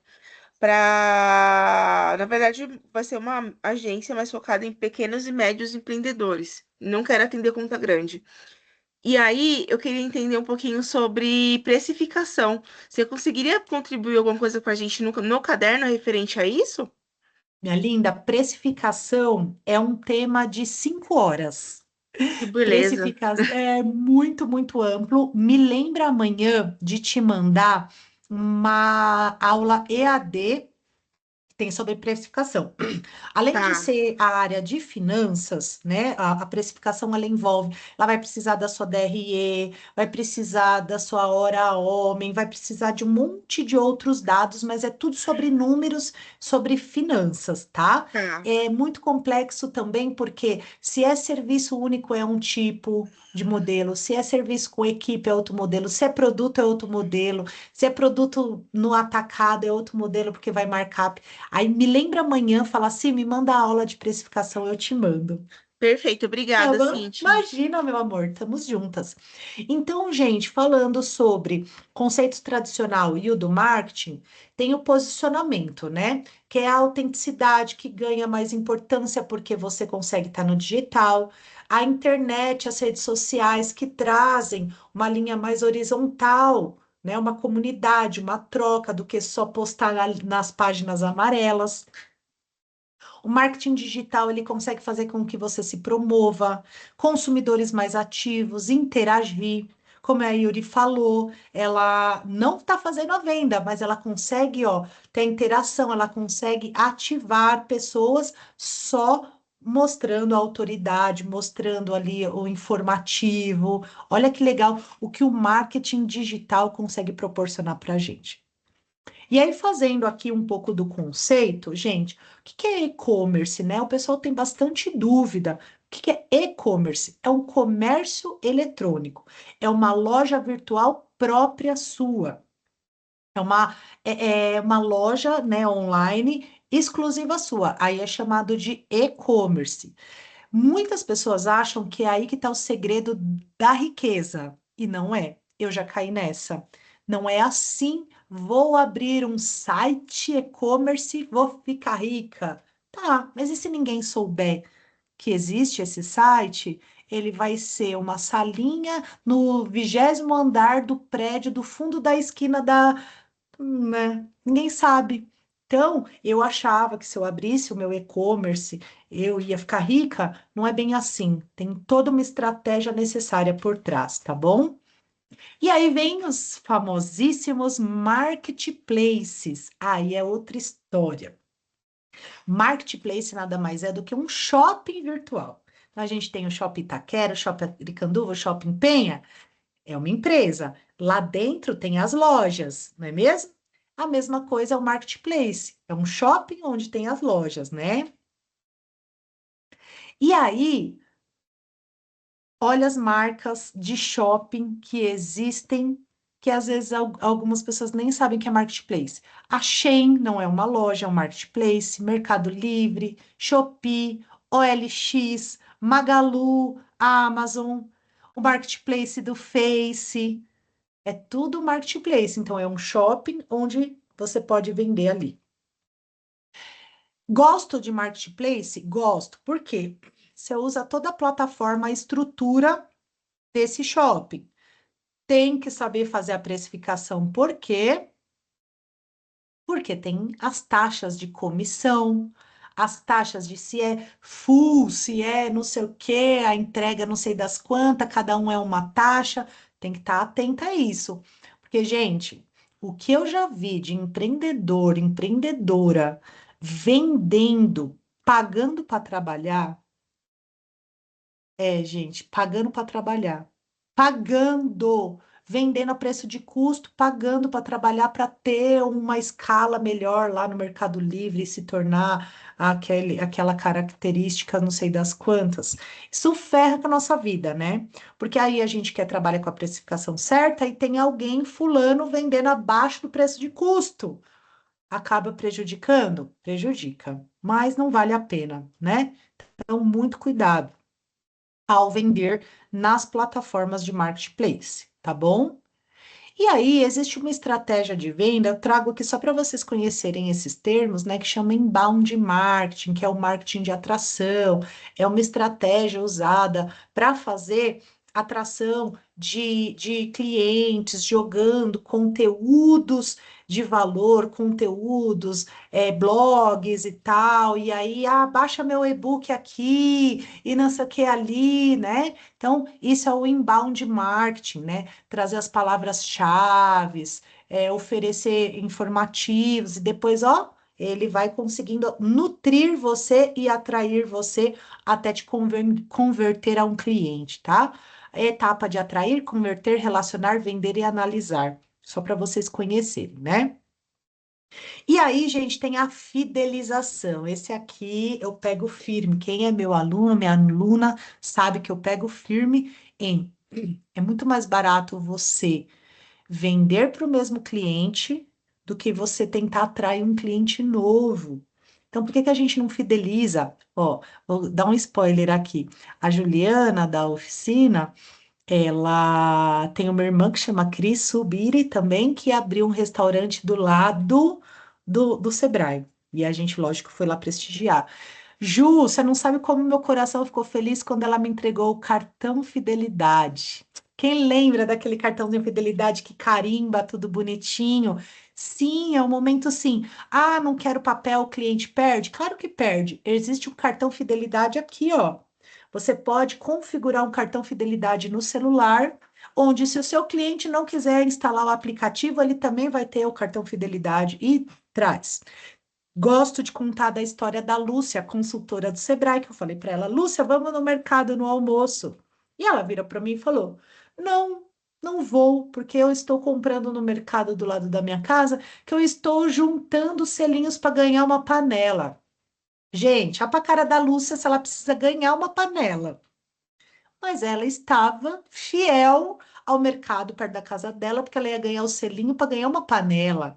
para, na verdade, vai ser uma agência mais focada em pequenos e médios empreendedores. Não quero atender conta grande. E aí, eu queria entender um pouquinho sobre precificação. Você conseguiria contribuir alguma coisa para a gente no caderno referente a isso? Minha linda, precificação é um tema de 5 horas. Que beleza. Precificação é muito, muito amplo. Me lembra amanhã de te mandar uma aula EAD que tem sobre precificação. Além de Tá, ser a área de finanças, né? A precificação ela envolve, ela vai precisar da sua DRE, vai precisar da sua hora homem, vai precisar de um monte de outros dados, mas é tudo sobre números, sobre finanças, tá? tá. É muito complexo também, porque se é serviço único é um tipo de modelo, se é serviço com equipe é outro modelo, se é produto é outro modelo, se é produto no atacado é outro modelo, porque vai marcar. Aí me lembra amanhã, fala assim, me manda a aula de precificação, eu te mando. Perfeito, Tá obrigada, bom? Cintia. Imagina, meu amor, estamos juntas. Então, gente, falando sobre conceito tradicional e o do marketing, tem o posicionamento, né? Que é a autenticidade que ganha mais importância porque você consegue estar no digital. A internet, as redes sociais que trazem uma linha mais horizontal, né? Uma comunidade, uma troca do que só postar nas páginas amarelas. O marketing digital ele consegue fazer com que você se promova, consumidores mais ativos, interagir. Como a Yuri falou, ela não está fazendo a venda, mas ela consegue, ó, ter interação, ela consegue ativar pessoas só mostrando a autoridade, mostrando ali o informativo. Olha que legal o que o marketing digital consegue proporcionar para a gente. E aí, fazendo aqui um pouco do conceito, gente, o que que é e-commerce, né? O pessoal tem bastante dúvida. O que que é e-commerce? É um comércio eletrônico, é uma loja virtual própria sua. É uma loja, né, online exclusiva sua. Aí é chamado de e-commerce. Muitas pessoas acham que é aí que está o segredo da riqueza. E não é. Eu já caí nessa. Não é assim. Vou abrir um site e-commerce, vou ficar rica. Tá, mas e se ninguém souber que existe esse site? Ele vai ser uma salinha no 20º andar do prédio do fundo da esquina da, né? Ninguém sabe. Então, eu achava que se eu abrisse o meu e-commerce, eu ia ficar rica. Não é bem assim. Tem toda uma estratégia necessária por trás, tá bom? E aí vem os famosíssimos marketplaces. Aí é outra história. Marketplace nada mais é do que um shopping virtual. Então, a gente tem o Shopping Itaquera, o Shopping Aricanduva, o Shopping Penha. É uma empresa. Lá dentro tem as lojas, não é mesmo? A mesma coisa é o marketplace. É um shopping onde tem as lojas, né? E aí, olha as marcas de shopping que existem, que às vezes algumas pessoas nem sabem que é marketplace. A Shein não é uma loja, é um marketplace. Mercado Livre, Shopee, OLX, Magalu, Amazon, o marketplace do Face. É tudo marketplace, então é um shopping onde você pode vender ali. Gosto de marketplace? Gosto. Por quê? Você usa toda a plataforma, a estrutura desse shopping. Tem que saber fazer a precificação. Por quê? Porque tem as taxas de comissão, as taxas de se é full, se é não sei o quê, a entrega não sei das quantas, cada um é uma taxa. Tem que estar atenta a isso. Porque, gente, o que eu já vi de empreendedor, empreendedora vendendo, pagando para trabalhar, gente, pagando para trabalhar. Pagando, vendendo a preço de custo, pagando para trabalhar para ter uma escala melhor lá no Mercado Livre e se tornar aquela característica, não sei das quantas. Isso ferra com a nossa vida, né? Porque aí a gente quer trabalhar com a precificação certa e tem alguém fulano vendendo abaixo do preço de custo. Acaba prejudicando? Prejudica, mas não vale a pena, né? Então, muito cuidado ao vender nas plataformas de marketplace, tá bom? E aí, existe uma estratégia de venda, eu trago aqui só para vocês conhecerem esses termos, né, que chama inbound marketing, que é o marketing de atração, é uma estratégia usada para fazer atração de clientes, jogando conteúdos de valor, conteúdos, blogs e tal, e aí, baixa meu e-book aqui, e não sei o que ali, né? Então, isso é o inbound marketing, né? Trazer as palavras-chave, oferecer informativos, e depois, ó, ele vai conseguindo nutrir você e atrair você até te converter a um cliente, tá? Etapa de atrair, converter, relacionar, vender e analisar. Só para vocês conhecerem, né? E aí, gente, tem a fidelização. Esse aqui eu pego firme. Quem é meu aluno, minha aluna, sabe que eu pego firme em. É muito mais barato você vender para o mesmo cliente do que você tentar atrair um cliente novo. Então, por que que a gente não fideliza? Ó, vou dar um spoiler aqui. A Juliana, da oficina, ela tem uma irmã que chama Cris Subiri também, que abriu um restaurante do lado do Sebrae. E a gente, lógico, foi lá prestigiar. Ju, você não sabe como meu coração ficou feliz quando ela me entregou o cartão fidelidade. Quem lembra daquele cartãozinho fidelidade que carimba tudo bonitinho? Sim, é um momento sim. Ah, não quero papel, o cliente perde? Claro que perde. Existe um cartão fidelidade aqui, ó. Você pode configurar um cartão fidelidade no celular, onde se o seu cliente não quiser instalar o aplicativo, ele também vai ter o cartão fidelidade e traz. Gosto de contar da história da Lúcia, consultora do Sebrae, que eu falei para ela, Lúcia, vamos no mercado no almoço. E ela vira para mim e falou: Não, não vou, porque eu estou comprando no mercado do lado da minha casa, que eu estou juntando selinhos para ganhar uma panela. Gente, a cara da Lúcia se ela precisa ganhar uma panela. Mas ela estava fiel ao mercado perto da casa dela, porque ela ia ganhar o selinho para ganhar uma panela.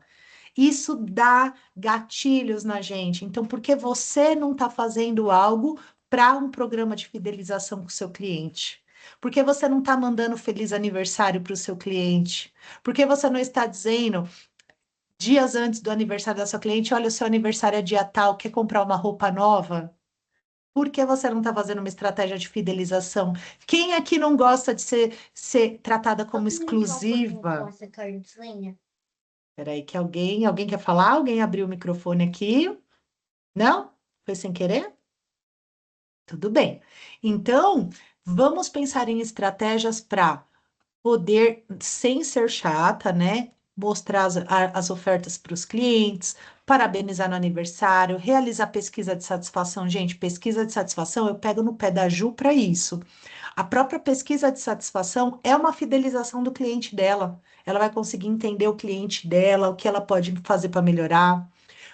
Isso dá gatilhos na gente. Então, por que você não está fazendo algo para um programa de fidelização com o seu cliente? Por que você não está mandando feliz aniversário para o seu cliente? Por que você não está dizendo, dias antes do aniversário da sua cliente, olha, o seu aniversário é dia tal, quer comprar uma roupa nova? Por que você não está fazendo uma estratégia de fidelização? Quem aqui não gosta de ser tratada como exclusiva? Peraí, que alguém quer falar? Alguém abriu o microfone aqui? Não? Foi sem querer? Tudo bem. Então, vamos pensar em estratégias para poder, sem ser chata, né? Mostrar as ofertas para os clientes, parabenizar no aniversário, realizar pesquisa de satisfação. Gente, pesquisa de satisfação, eu pego no pé da Ju para isso. A própria pesquisa de satisfação é uma fidelização do cliente dela. Ela vai conseguir entender o cliente dela, o que ela pode fazer para melhorar.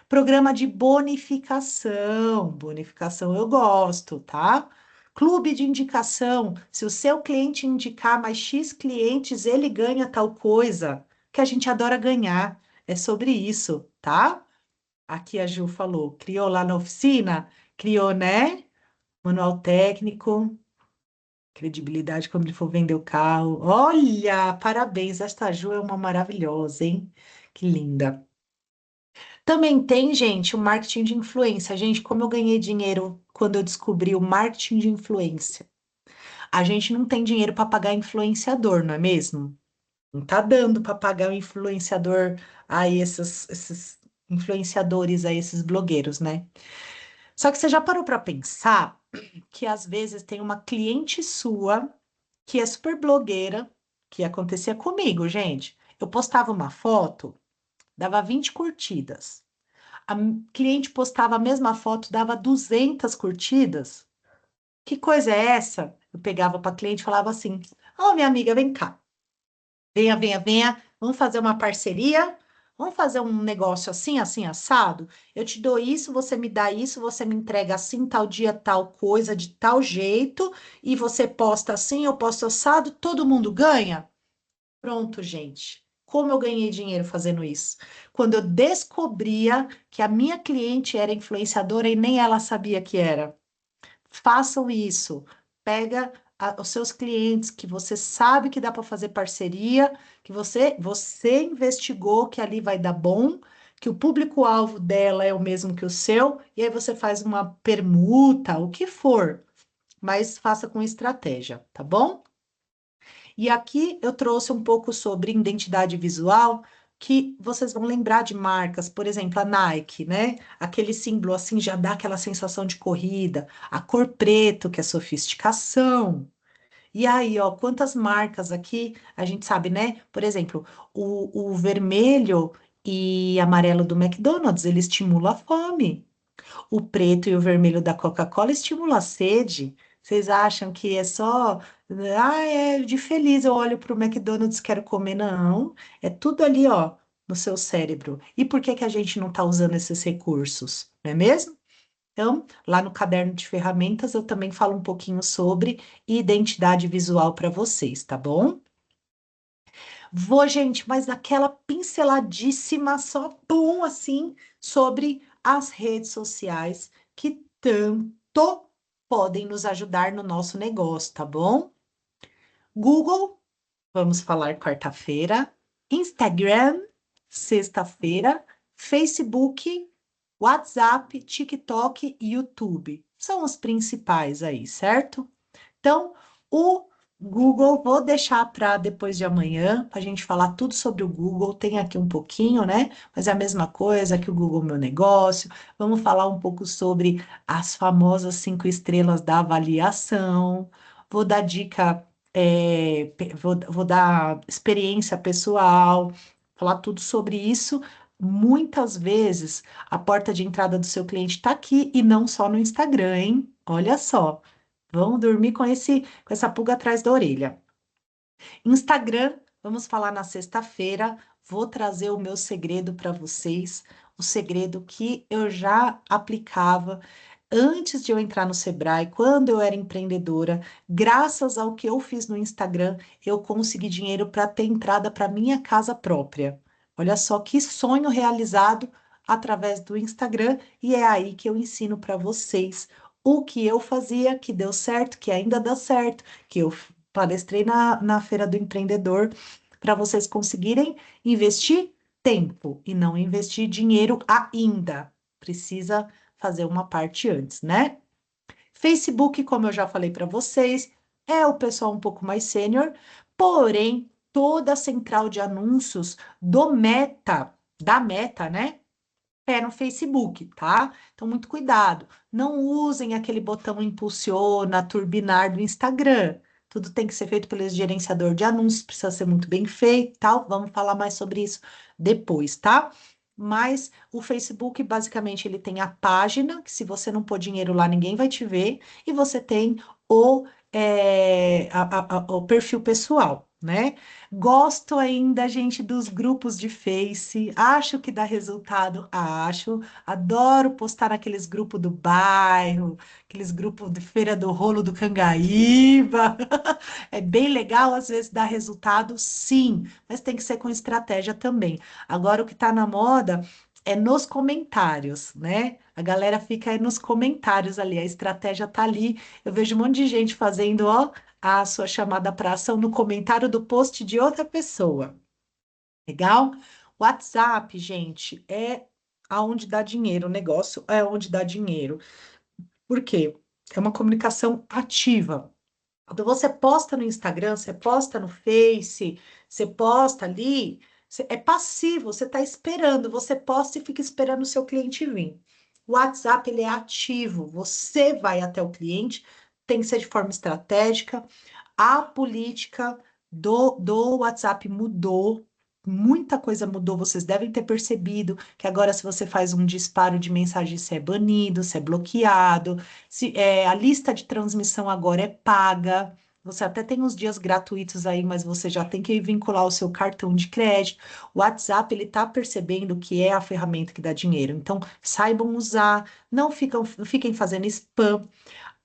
Programa de bonificação. Bonificação eu gosto, tá? Clube de indicação. Se o seu cliente indicar mais X clientes, ele ganha tal coisa, que a gente adora ganhar. É sobre isso, tá? Aqui a Ju falou, criou lá na oficina? Criou, né? Manual técnico, credibilidade quando ele for vender o carro. Olha, parabéns, esta Ju é uma maravilhosa, hein? Que linda. Também tem, gente, o marketing de influência. Gente, como eu ganhei dinheiro quando eu descobri o marketing de influência. A gente não tem dinheiro para pagar influenciador, não é mesmo? Não tá dando para pagar o influenciador aí, esses influenciadores aí, esses blogueiros, né? Só que você já parou para pensar que às vezes tem uma cliente sua que é super blogueira, que acontecia comigo, gente. Eu postava uma foto, dava 20 curtidas. A cliente postava a mesma foto, dava 200 curtidas. Que coisa é essa? Eu pegava para a cliente e falava assim: Ô, minha amiga, vem cá. Venha, venha, venha. Vamos fazer uma parceria? Vamos fazer um negócio assim, assim, assado? Eu te dou isso, você me dá isso, você me entrega assim, tal dia, tal coisa, de tal jeito, e você posta assim, eu posto assado, todo mundo ganha? Pronto, gente. Como eu ganhei dinheiro fazendo isso? Quando eu descobria que a minha cliente era influenciadora e nem ela sabia que era. Façam isso. Pega os seus clientes que você sabe que dá para fazer parceria, que você investigou que ali vai dar bom, que o público-alvo dela é o mesmo que o seu, e aí você faz uma permuta, o que for, mas faça com estratégia, tá bom? E aqui eu trouxe um pouco sobre identidade visual, que vocês vão lembrar de marcas, por exemplo, a Nike, né? Aquele símbolo assim já dá aquela sensação de corrida, a cor preto, que é sofisticação. E aí, ó, quantas marcas aqui a gente sabe, né? Por exemplo, o vermelho e amarelo do McDonald's, ele estimula a fome. O preto e o vermelho da Coca-Cola estimula a sede. Vocês acham que é só, é de feliz, eu olho para o McDonald's, quero comer? Não, é tudo ali, ó, no seu cérebro. E por que que a gente não está usando esses recursos? Não é mesmo? Então, lá no caderno de ferramentas, eu também falo um pouquinho sobre identidade visual para vocês, tá bom? Vou, gente, mas naquela pinceladíssima, só pum, assim, sobre as redes sociais que tanto podem nos ajudar no nosso negócio, tá bom? Google, vamos falar quarta-feira. Instagram, sexta-feira. Facebook, WhatsApp, TikTok e YouTube. São os principais aí, certo? Então, o Google, vou deixar para depois de amanhã, para a gente falar tudo sobre o Google. Tem aqui um pouquinho, né? Mas é a mesma coisa que o Google Meu Negócio. Vamos falar um pouco sobre as famosas 5 estrelas da avaliação. Vou dar dica, vou dar experiência pessoal, falar tudo sobre isso muitas vezes a porta de entrada do seu cliente está aqui e não só no Instagram, hein? Olha só, vão dormir com essa pulga atrás da orelha. Instagram, vamos falar na sexta-feira. Vou trazer o meu segredo para vocês, o segredo que eu já aplicava antes de eu entrar no Sebrae, quando eu era empreendedora. Graças ao que eu fiz no Instagram, eu consegui dinheiro para ter entrada para minha casa própria. Olha só que sonho realizado através do Instagram, e é aí que eu ensino para vocês o que eu fazia, que deu certo, que ainda dá certo, que eu palestrei na Feira do Empreendedor, para vocês conseguirem investir tempo e não investir dinheiro ainda. Precisa fazer uma parte antes, né? Facebook, como eu já falei para vocês, é o pessoal um pouco mais sênior, porém, toda a central de anúncios da Meta, né? É no Facebook, tá? Então, muito cuidado. Não usem aquele botão impulsiona, turbinar do Instagram. Tudo tem que ser feito pelo gerenciador de anúncios, precisa ser muito bem feito, tal. Vamos falar mais sobre isso depois, tá? Mas o Facebook, basicamente, ele tem a página, que se você não pôr dinheiro lá, ninguém vai te ver, e você tem o perfil pessoal, né? Gosto ainda, gente, dos grupos de Face. Acho que dá resultado, acho. Adoro postar naqueles grupos do bairro, aqueles grupos de Feira do Rolo do Cangaíba. É bem legal, às vezes dá resultado, sim, mas tem que ser com estratégia também. Agora, o que está na moda é nos comentários, né? A galera fica aí nos comentários ali, a estratégia tá ali. Eu vejo um monte de gente fazendo, ó, a sua chamada para ação no comentário do post de outra pessoa. Legal? WhatsApp, gente, é aonde dá dinheiro, o negócio é onde dá dinheiro. Por quê? É uma comunicação ativa. Quando você posta no Instagram, você posta no Face, você posta ali, é passivo, você está esperando, você posta e fica esperando o seu cliente vir. O WhatsApp, ele é ativo, você vai até o cliente, tem que ser de forma estratégica. A política do WhatsApp mudou, muita coisa mudou. Vocês devem ter percebido que agora, se você faz um disparo de mensagem, você é banido, você é bloqueado. A lista de transmissão agora é paga. Você até tem uns dias gratuitos aí, mas você já tem que vincular o seu cartão de crédito. O WhatsApp, ele está percebendo que é a ferramenta que dá dinheiro. Então, saibam usar, não fiquem fazendo spam.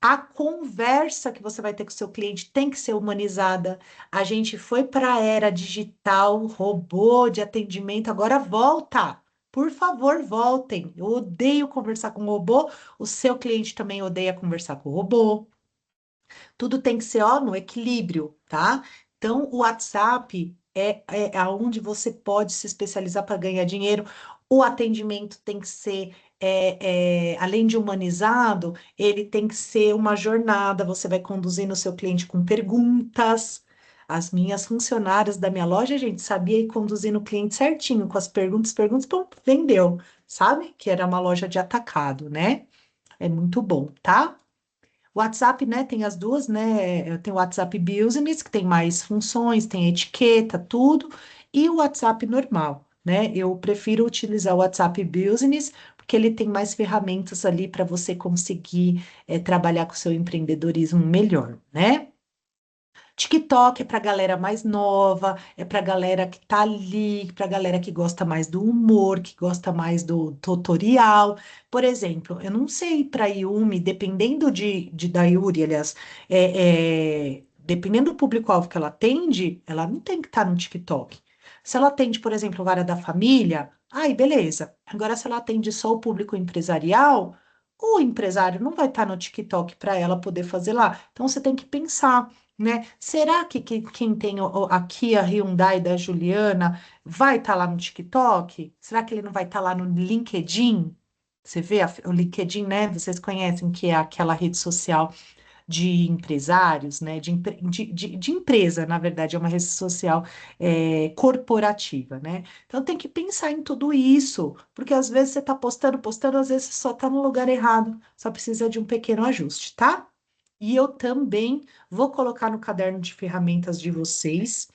A conversa que você vai ter com o seu cliente tem que ser humanizada. A gente foi para a era digital, robô de atendimento, agora volta. Por favor, voltem. Eu odeio conversar com robô, o seu cliente também odeia conversar com robô. Tudo tem que ser, ó, no equilíbrio, tá? Então, o WhatsApp é aonde você pode se especializar para ganhar dinheiro. O atendimento tem que ser, além de humanizado, ele tem que ser uma jornada. Você vai conduzindo o seu cliente com perguntas. As minhas funcionárias da minha loja, gente, sabia ir conduzindo o cliente certinho, com as perguntas, pum, vendeu, sabe? Que era uma loja de atacado, né? É muito bom, tá? O WhatsApp, né, tem as duas, né? Tem o WhatsApp Business, que tem mais funções, tem etiqueta, tudo, e o WhatsApp normal, né? Eu prefiro utilizar o WhatsApp Business, porque ele tem mais ferramentas ali para você conseguir trabalhar com o seu empreendedorismo melhor, né? TikTok é para galera mais nova, é para galera que tá ali, para galera que gosta mais do humor, que gosta mais do tutorial. Por exemplo, eu não sei para Yumi, dependendo da Yuri, aliás, dependendo do público-alvo que ela atende, ela não tem que estar no TikTok. Se ela atende, por exemplo, a área da família, aí beleza. Agora, se ela atende só o público empresarial, o empresário não vai estar no TikTok para ela poder fazer lá. Então, você tem que pensar, né? Será que quem tem a Kia Hyundai da Juliana vai estar lá no TikTok? Será que ele não vai estar lá no LinkedIn? Você vê o LinkedIn, né? Vocês conhecem que é aquela rede social de empresários, né? De empresa, na verdade, é uma rede social corporativa, né? Então tem que pensar em tudo isso, porque às vezes você está postando, às vezes você só está no lugar errado, só precisa de um pequeno ajuste, tá? E eu também vou colocar no caderno de ferramentas de vocês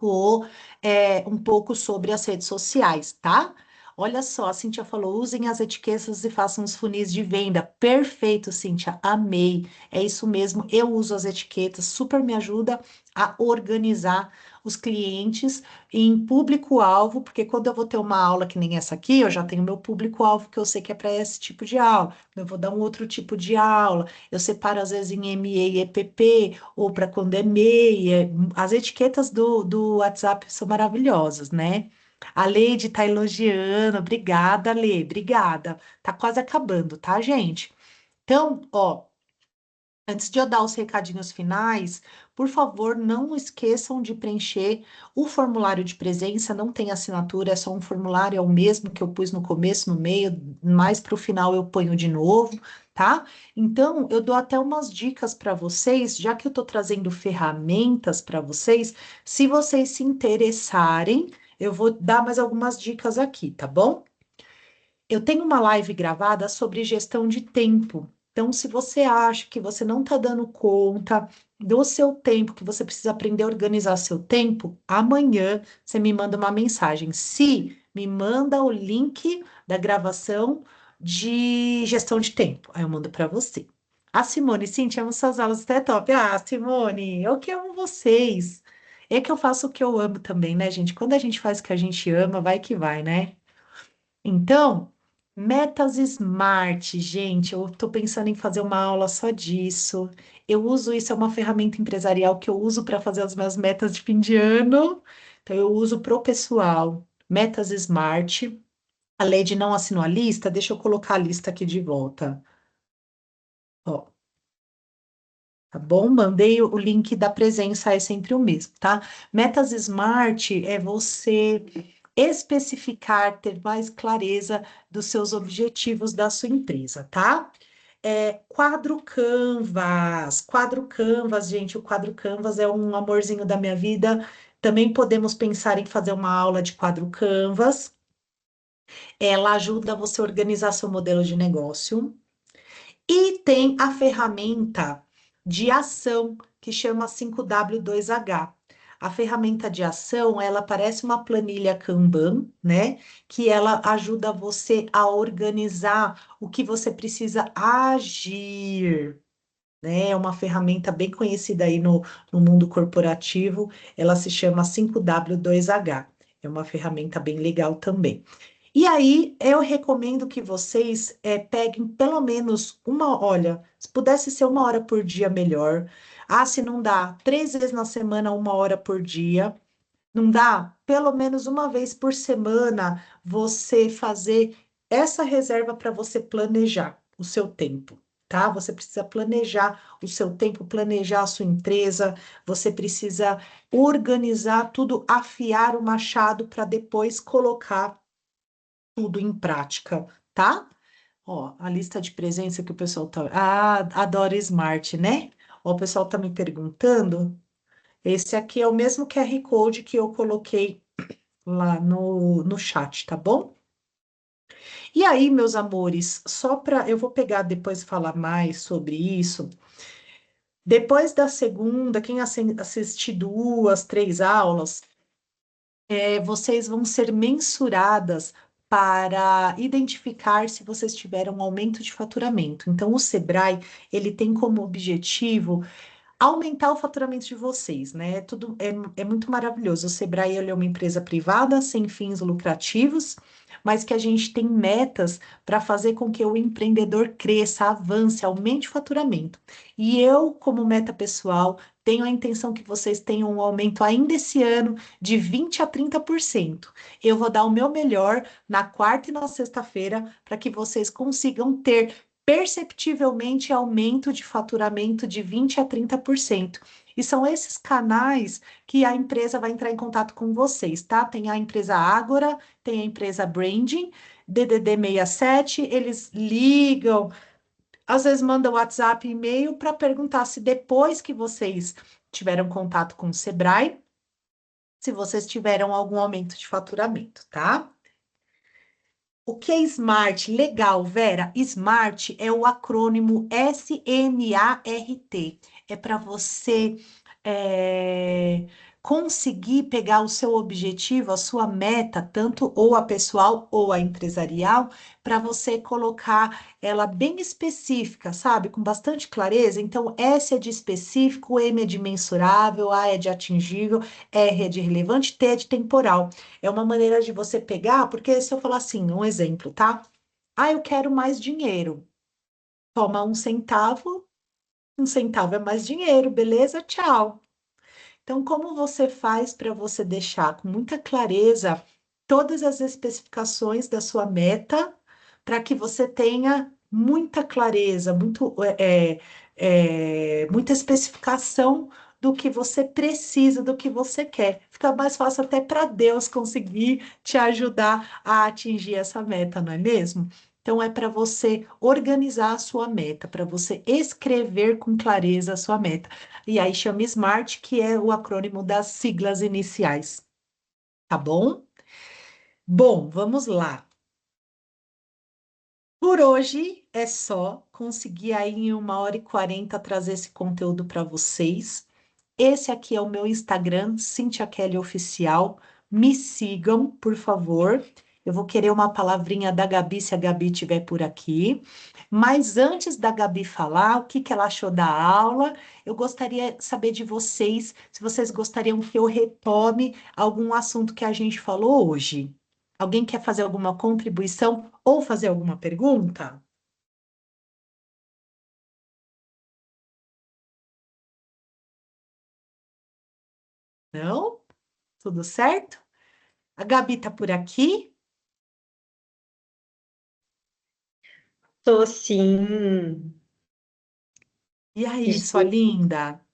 um pouco sobre as redes sociais, tá? Olha só, a Cíntia falou, usem as etiquetas e façam os funis de venda. Perfeito, Cíntia, amei. É isso mesmo, eu uso as etiquetas, super me ajuda a organizar os clientes em público-alvo, porque quando eu vou ter uma aula que nem essa aqui, eu já tenho meu público-alvo que eu sei que é para esse tipo de aula. Eu vou dar um outro tipo de aula, eu separo às vezes em ME e EPP, ou para quando é MEI. As etiquetas do WhatsApp são maravilhosas, né? A Leide tá elogiando. Obrigada, Lê. Obrigada. Tá quase acabando, tá, gente? Então, ó, antes de eu dar os recadinhos finais, por favor, não esqueçam de preencher o formulário de presença. Não tem assinatura, é só um formulário, é o mesmo que eu pus no começo, no meio, mais para o final eu ponho de novo, tá? Então, eu dou até umas dicas para vocês, já que eu estou trazendo ferramentas para vocês, se vocês se interessarem, eu vou dar mais algumas dicas aqui, tá bom? Eu tenho uma live gravada sobre gestão de tempo. Então, se você acha que você não está dando conta do seu tempo, que você precisa aprender a organizar seu tempo, amanhã você me manda uma mensagem. Se me manda o link da gravação de gestão de tempo. Aí eu mando para você. A Simone, Cintia, amo suas aulas, até top. Ah, Simone, eu que amo vocês. É que eu faço o que eu amo também, né, gente? Quando a gente faz o que a gente ama, vai que vai, né? Então, metas smart, gente, eu estou pensando em fazer uma aula só disso. Eu uso isso, é uma ferramenta empresarial que eu uso para fazer as minhas metas de fim de ano. Então, eu uso pro pessoal, metas smart. A Lady não assinou a lista, deixa eu colocar a lista aqui de volta. Ó, tá bom? Mandei o link da presença, é sempre o mesmo, tá? Metas Smart é você especificar, ter mais clareza dos seus objetivos da sua empresa, tá? Quadro Canvas, gente, o quadro Canvas é um amorzinho da minha vida. Também podemos pensar em fazer uma aula de quadro Canvas. Ela ajuda você a organizar seu modelo de negócio. E tem a ferramenta de ação que chama 5W2H. A ferramenta de ação, ela parece uma planilha Kanban, né? Que ela ajuda você a organizar o que você precisa agir, né? É uma ferramenta bem conhecida aí no mundo corporativo. Ela se chama 5W2H. É uma ferramenta bem legal também. E aí, eu recomendo que vocês peguem pelo menos uma, olha, se pudesse ser uma hora por dia, melhor. Ah, se não dá, 3 vezes na semana, uma hora por dia. Não dá? Pelo menos uma vez por semana, você fazer essa reserva para você planejar o seu tempo, tá? Você precisa planejar o seu tempo, planejar a sua empresa, você precisa organizar tudo, afiar o machado para depois colocar tudo em prática, tá? Ó, a lista de presença que o pessoal tá. Ah, adora Smart, né? Ó, o pessoal tá me perguntando. Esse aqui é o mesmo QR Code que eu coloquei lá no chat, tá bom? E aí, meus amores, só para. Eu vou pegar depois e falar mais sobre isso. Depois da segunda, quem assistir 2, 3 aulas, vocês vão ser mensuradas para identificar se vocês tiveram um aumento de faturamento. Então, o Sebrae, ele tem como objetivo aumentar o faturamento de vocês, né? É muito maravilhoso. O Sebrae, ele é uma empresa privada, sem fins lucrativos, mas que a gente tem metas para fazer com que o empreendedor cresça, avance, aumente o faturamento. E eu, como meta pessoal, tenho a intenção que vocês tenham um aumento ainda esse ano de 20 a 30%. Eu vou dar o meu melhor na quarta e na sexta-feira para que vocês consigam ter perceptivelmente aumento de faturamento de 20 a 30%. E são esses canais que a empresa vai entrar em contato com vocês, tá? Tem a empresa Ágora, tem a empresa Branding, DDD 67, eles ligam, às vezes mandam WhatsApp, e-mail para perguntar se depois que vocês tiveram contato com o Sebrae, se vocês tiveram algum aumento de faturamento, tá? O que é SMART? Legal, Vera. SMART é o acrônimo SMART. É para você conseguir pegar o seu objetivo, a sua meta, tanto ou a pessoal ou a empresarial, para você colocar ela bem específica, sabe? Com bastante clareza. Então, S é de específico, M é de mensurável, A é de atingível, R é de relevante, T é de temporal. É uma maneira de você pegar, porque se eu falar assim, um exemplo, tá? Ah, eu quero mais dinheiro. Toma um centavo é mais dinheiro, beleza? Tchau. Então, como você faz para você deixar com muita clareza todas as especificações da sua meta, para que você tenha muita clareza, muita especificação do que você precisa, do que você quer. Fica mais fácil até para Deus conseguir te ajudar a atingir essa meta, não é mesmo? Então, é para você organizar a sua meta, para você escrever com clareza a sua meta. E aí chama SMART, que é o acrônimo das siglas iniciais, tá bom? Bom, vamos lá. Por hoje é só. Consegui aí em 1h40 trazer esse conteúdo para vocês. Esse aqui é o meu Instagram, Cíntia Kelly Oficial. Me sigam, por favor. Eu vou querer uma palavrinha da Gabi, se a Gabi estiver por aqui. Mas antes da Gabi falar o que que ela achou da aula, eu gostaria de saber de vocês, se vocês gostariam que eu retome algum assunto que a gente falou hoje. Alguém quer fazer alguma contribuição ou fazer alguma pergunta? Não? Tudo certo? A Gabi tá por aqui? Tô sim. E aí, sua Gente, linda?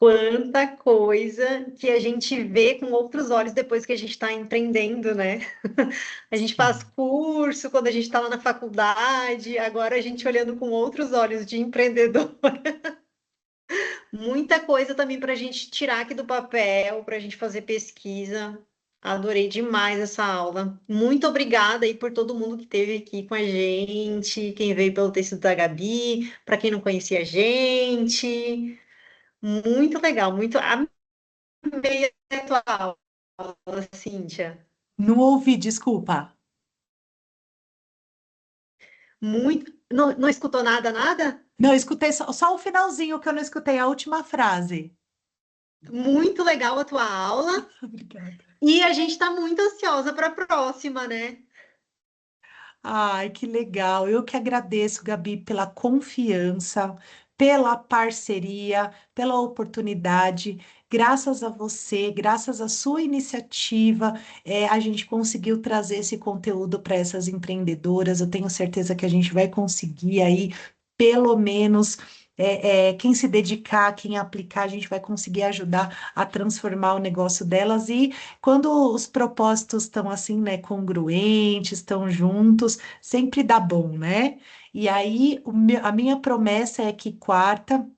quanta coisa que a gente vê com outros olhos depois que a gente está empreendendo, né? A gente faz Sim. curso quando a gente está lá na faculdade, agora a gente olhando com outros olhos de empreendedor. Muita coisa também para a gente tirar aqui do papel, para a gente fazer pesquisa. Adorei demais essa aula. Muito obrigada aí por todo mundo que esteve aqui com a gente, quem veio pelo texto da Gabi, para quem não conhecia a gente. Muito legal, muito amei a tua aula, Cíntia. Não ouvi, desculpa. Muito. Não, não escutou nada, nada? Não, eu escutei só o finalzinho que eu não escutei, a última frase. Muito legal a tua aula. Obrigada. E a gente está muito ansiosa para a próxima, né? Ai, que legal. Eu que agradeço, Gabi, pela confiança, pela parceria, pela oportunidade. Graças a você, graças à sua iniciativa, a gente conseguiu trazer esse conteúdo para essas empreendedoras. Eu tenho certeza que a gente vai conseguir aí, pelo menos, quem se dedicar, quem aplicar, a gente vai conseguir ajudar a transformar o negócio delas. E quando os propósitos estão assim, né, congruentes, estão juntos, sempre dá bom, né? E aí, a minha promessa é que quarta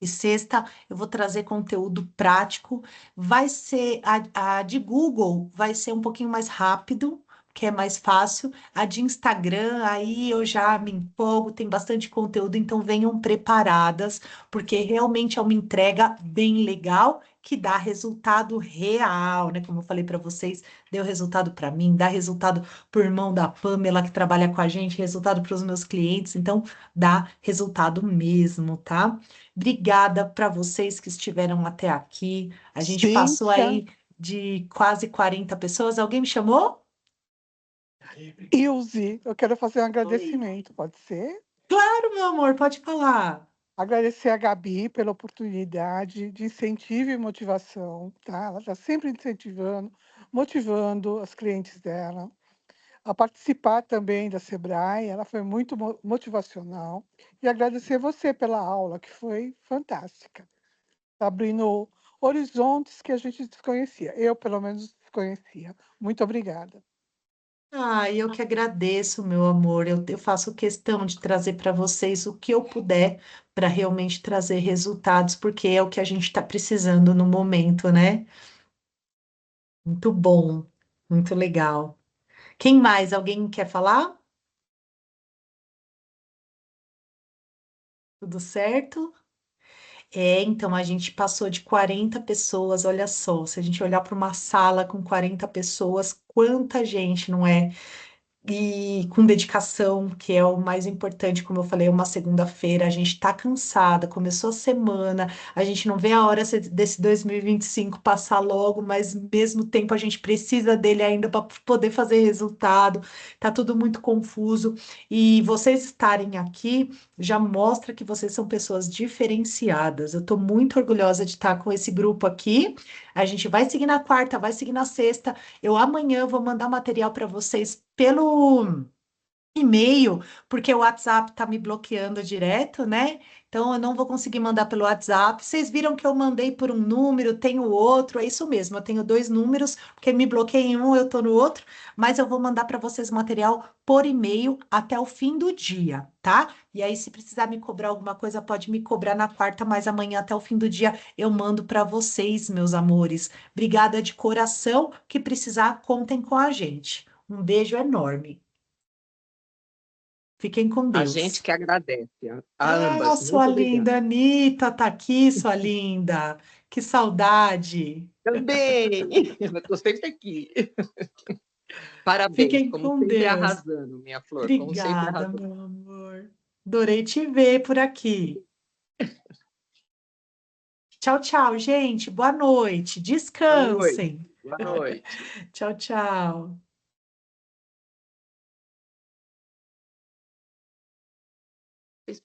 e sexta eu vou trazer conteúdo prático. Vai ser a de Google, vai ser um pouquinho mais rápido, que é mais fácil. A de Instagram, aí eu já me empolgo, tem bastante conteúdo, então venham preparadas, porque realmente é uma entrega bem legal. Que dá resultado real, né? Como eu falei para vocês, deu resultado para mim, dá resultado por irmão da Pamela que trabalha com a gente, resultado para os meus clientes, então dá resultado mesmo, tá? Obrigada para vocês que estiveram até aqui. A gente passou Cíntia, aí de quase 40 pessoas. Alguém me chamou? Ilze, eu quero fazer um Oi. agradecimento, pode ser? Claro, meu amor, pode falar. Agradecer a Gabi pela oportunidade de incentivo e motivação, tá? Ela está sempre incentivando, motivando as clientes dela. A participar também da Sebrae, ela foi muito motivacional. E agradecer você pela aula, que foi fantástica. Tá abrindo horizontes que a gente desconhecia. Eu, pelo menos, desconhecia. Muito obrigada. Ah, eu que agradeço, meu amor. Eu faço questão de trazer para vocês o que eu puder para realmente trazer resultados, porque é o que a gente está precisando no momento, né? Muito bom, muito legal. Quem mais? Alguém quer falar? Tudo certo? Então a gente passou de 40 pessoas, olha só, se a gente olhar para uma sala com 40 pessoas, quanta gente, não é? E com dedicação, que é o mais importante, como eu falei, uma segunda-feira, a gente tá cansada, começou a semana, a gente não vê a hora desse 2025 passar logo, mas ao mesmo tempo a gente precisa dele ainda para poder fazer resultado, tá tudo muito confuso, e vocês estarem aqui já mostra que vocês são pessoas diferenciadas. Eu tô muito orgulhosa de estar com esse grupo aqui. A gente vai seguir na quarta, vai seguir na sexta. Eu amanhã vou mandar material para vocês pelo e-mail, porque o WhatsApp tá me bloqueando direto, né? Então eu não vou conseguir mandar pelo WhatsApp. Vocês viram que eu mandei por um número, tenho outro, é isso mesmo. Eu tenho dois números, porque me bloqueia em um, eu tô no outro, mas eu vou mandar para vocês o material por e-mail até o fim do dia, tá? E aí, se precisar me cobrar alguma coisa, pode me cobrar na quarta, mas amanhã até o fim do dia eu mando para vocês, meus amores. Obrigada de coração. Que precisar, contem com a gente. Um beijo enorme. Fiquem com A gente Deus. que agradece, a Ah, ambas. sua Muito obrigado. linda Anitta, tá aqui, sua linda. Que saudade. Também, eu estou sempre aqui. Parabéns, Fiquem como com sempre Deus. arrasando, minha flor, como sempre Obrigada, arrasando. meu amor. Adorei te ver por aqui. Tchau, tchau, gente. Boa noite. Boa noite. Descansem. Boa noite. Tchau, tchau.